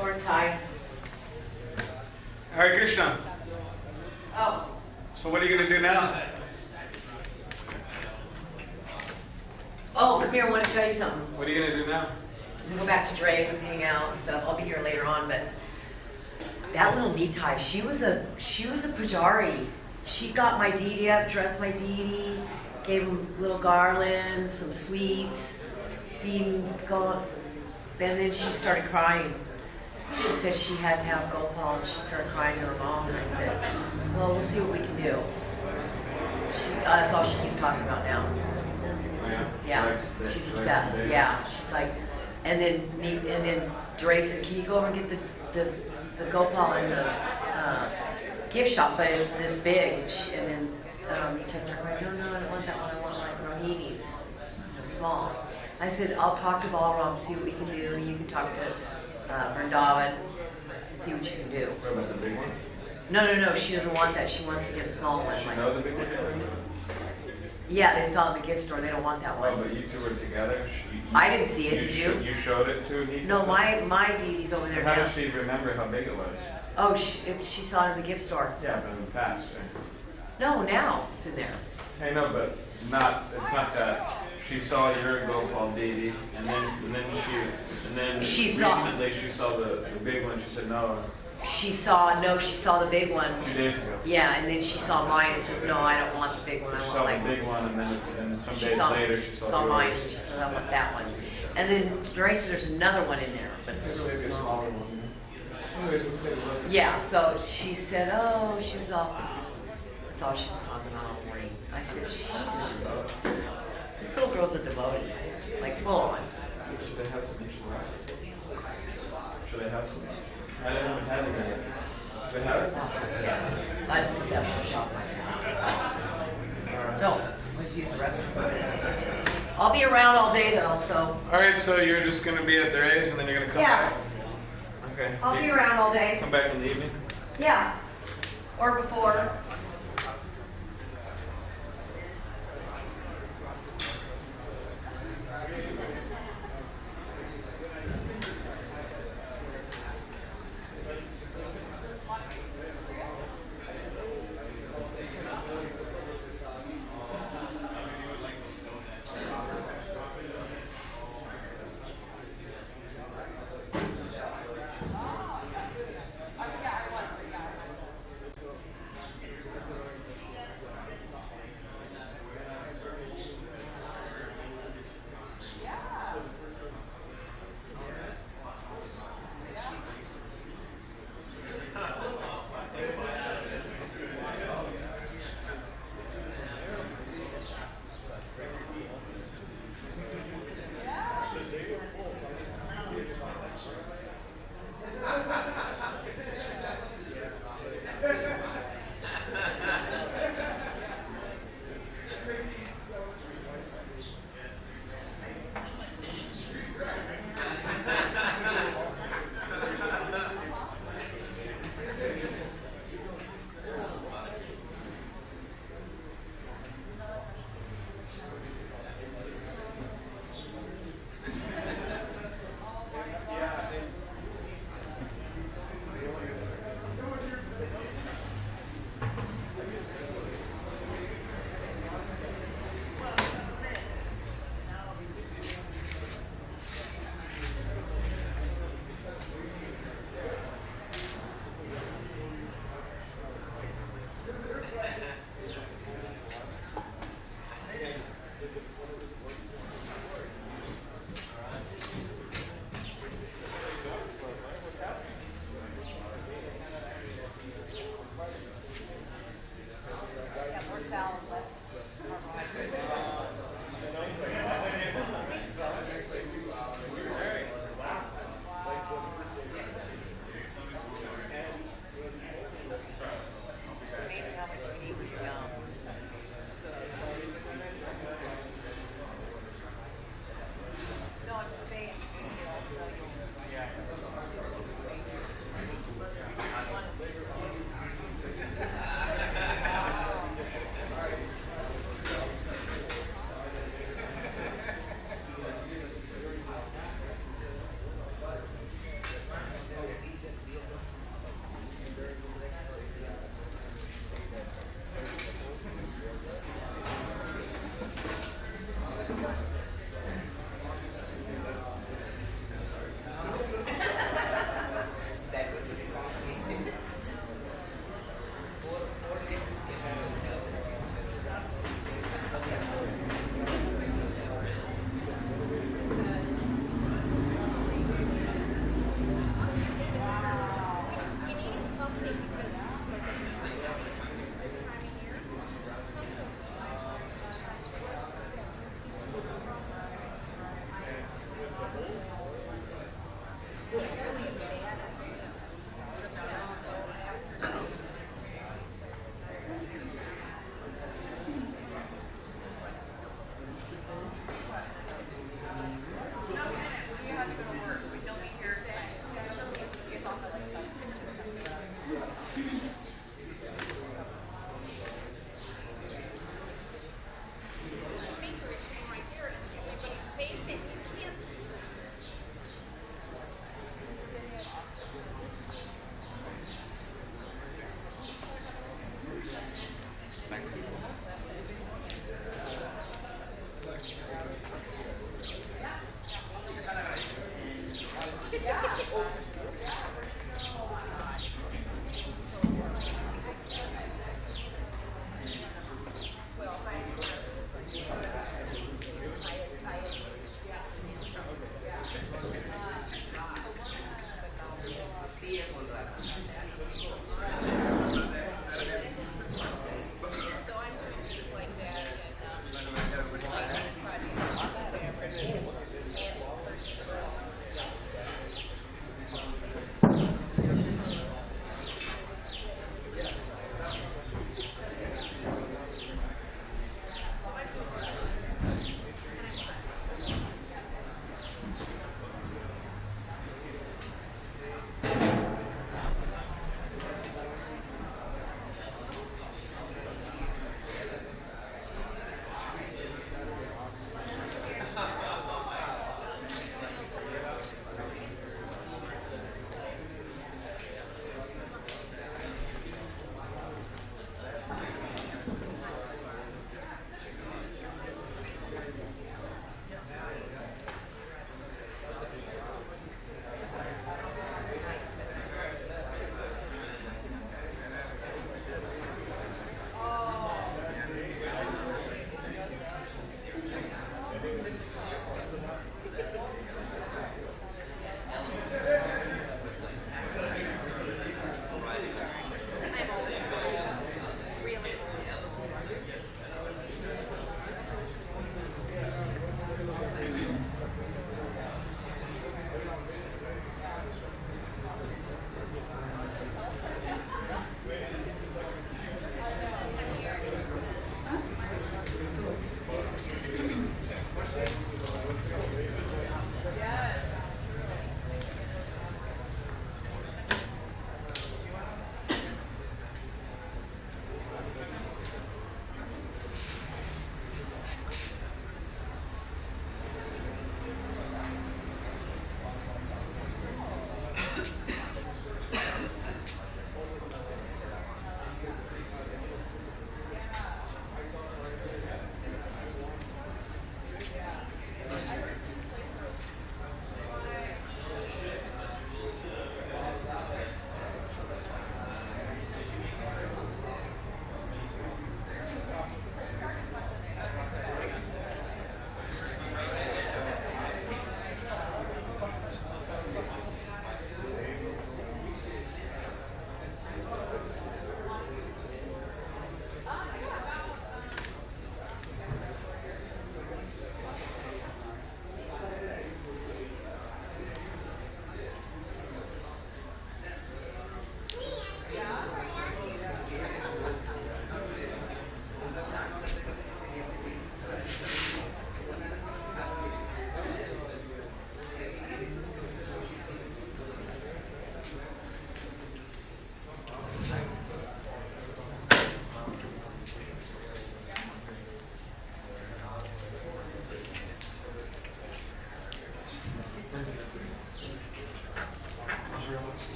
or Thai. Harekrishna. Oh, So what are you going to do now? oh, come here, I want to tell you something. What are you going to do now? I'm gonna go back to Dre's and hang out and stuff. I'll be here later on, but that little Nitai, she was a pujari. She got my deity up, dressed my deity, gave him little garlands, some sweets, feed him, and then she started crying. She said she had to have Gopal, and she started crying to her mom, and I said, well, we'll see what we can do. That's all she keeps talking about now. Yeah, she's obsessed. Yeah, she's like, and then Dre said, can you go over and get the Gopal in the gift shop, but it's this big. And then Nita started going, no, I don't want that one. I want like Rohini's, small. I said, I'll talk to Balaram, see what we can do. You can talk to Vrindavan and see what you can do. What about the big one? No, she doesn't want that. She wants to get a small one. Does she know the big one? Yeah, they saw it in the gift store. They don't want that one. Oh, but you two were together? I didn't see it. Did you? You showed it to Nita? No, my deity's over there How now. does she remember how big it was? Oh, she saw it in the gift store. Yeah, but in the past, right? No, now it's in there. I know, but it's not that. She saw your Gopal deity, and then She saw- recently she saw the big one. She said no. She saw the big one. 2 days ago. Yeah, and then she saw mine and says, no, I don't want the big one. I She want saw like the big one, and then some she days saw, later she saw mine yours. and she said, I want that one. And then Dre said there's another one in there, but it's real Maybe a small. smaller one. Anyways, we'll take a look. Yeah, so she said, oh, she was all, that's all she was talking about all morning. I said, Jesus, this little girl's a devotee, like full on. Should they have some extra rice? Should I have some? I haven't had it yet. Do they have it? Yes, I'd sit down in the shop right now. So, let's use the rest of it. I'll be around all day though, so. All right, so you're just going to be at the Rays and then you're going to come Yeah. back? Okay. I'll be around all day. Come back in the evening? Yeah, or before.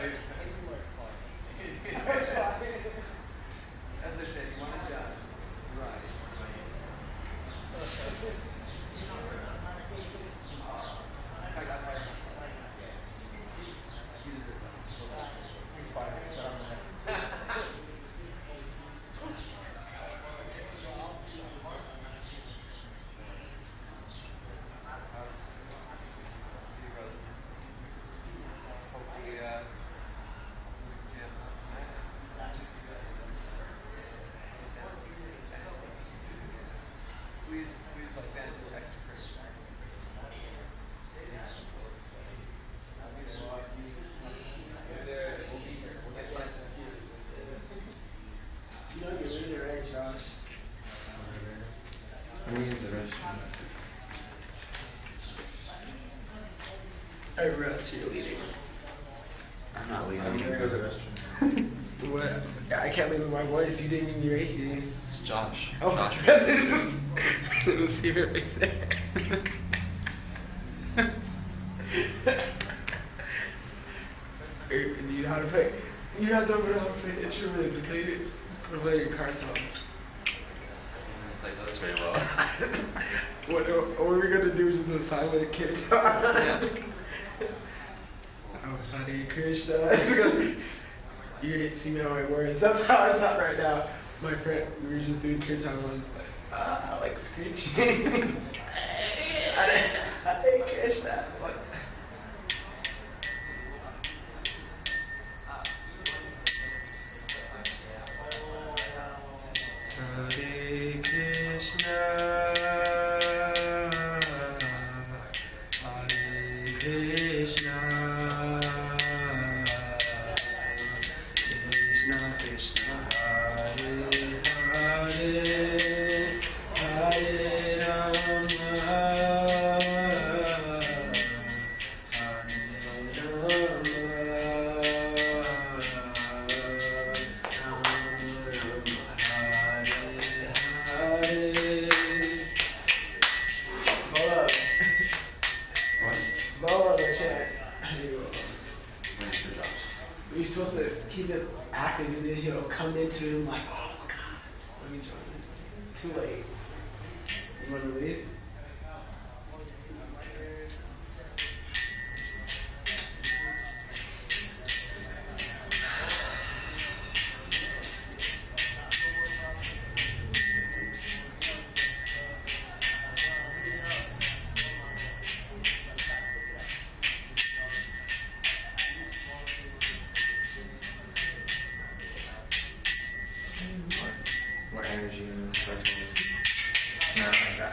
you. As they say, you want it done. Right. I got fired. He's fired. Hopefully, jam out tonight. Please, like dance a little extra Christian. We'll be here. We'll get license here. You know you're leader, right, Josh? Let me use the restroom. Everyone else you're leading. I'm not leaving. I'm gonna go to the restroom. What? I can't leave with my voice. You didn't even your AC. It's Josh. Oh, Josh. let's see your face there. You know how to play. You guys don't know how to play instruments. Play your cartons. Like that's very well. What we're gonna do is just a silent kirtan. Yeah. Oh, harekrishna. You're gonna see me on my words. That's how I sound right now. My friend, we were just doing kirtan. I was like screeching. Harekrishna. Hare Krishna, Hare Krishna, Krishna Krishna, Hare Hare, Hare You're supposed to keep it active and then he'll come into him like, oh my god, let me join this. Too late. You want to leave? More energy and special. No, like that.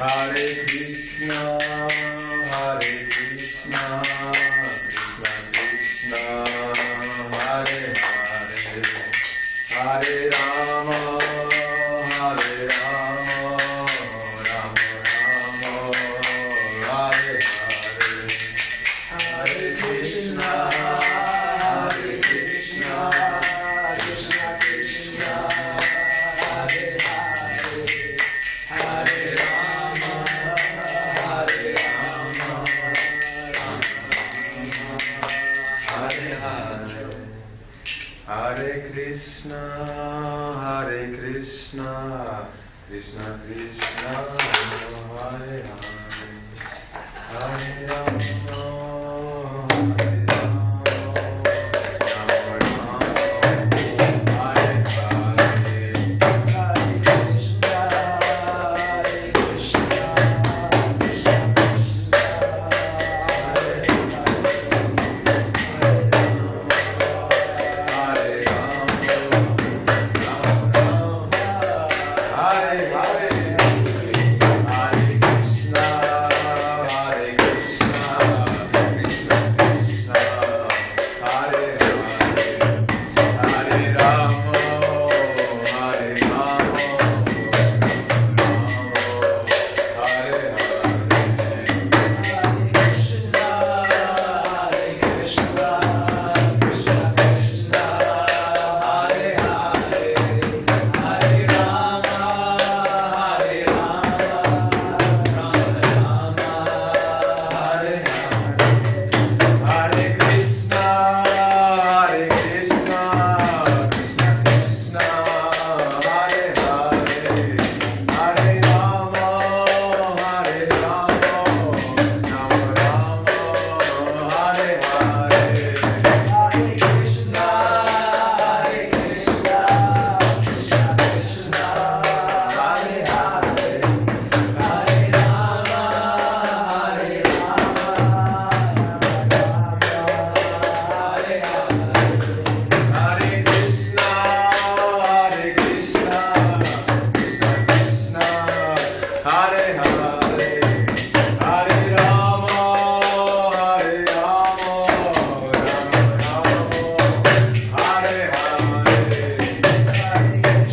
Hare Krishna, Hare Krishna, Krishna Krishna, Hare Hare, Hare Rama, Hare Rama, Rama Rama, Hare Hare, Hare Krishna, Hare Krishna, Krishna Krishna, Hare Hare, Hare Rama, Hare Rama, Hare Hare, Hare Krishna, Hare Krishna, Krishna Krishna, Hare Hare, Hare Rama, Hare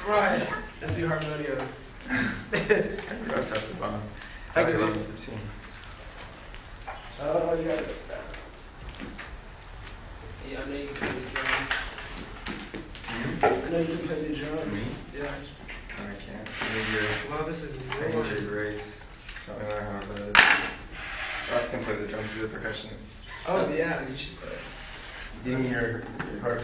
Right. Let's do harmonia. Russ has to bounce. I can do Sorry, it. love the tune. Oh, you got it. Yeah, I know you can play the drum. I know you can play the drum. Me? Yeah. No, I can't. Maybe Well, this is I your need your grace. So I learn how to. Russ can play the drums. He's a percussionist. Oh, yeah, you should play. Give me your heart.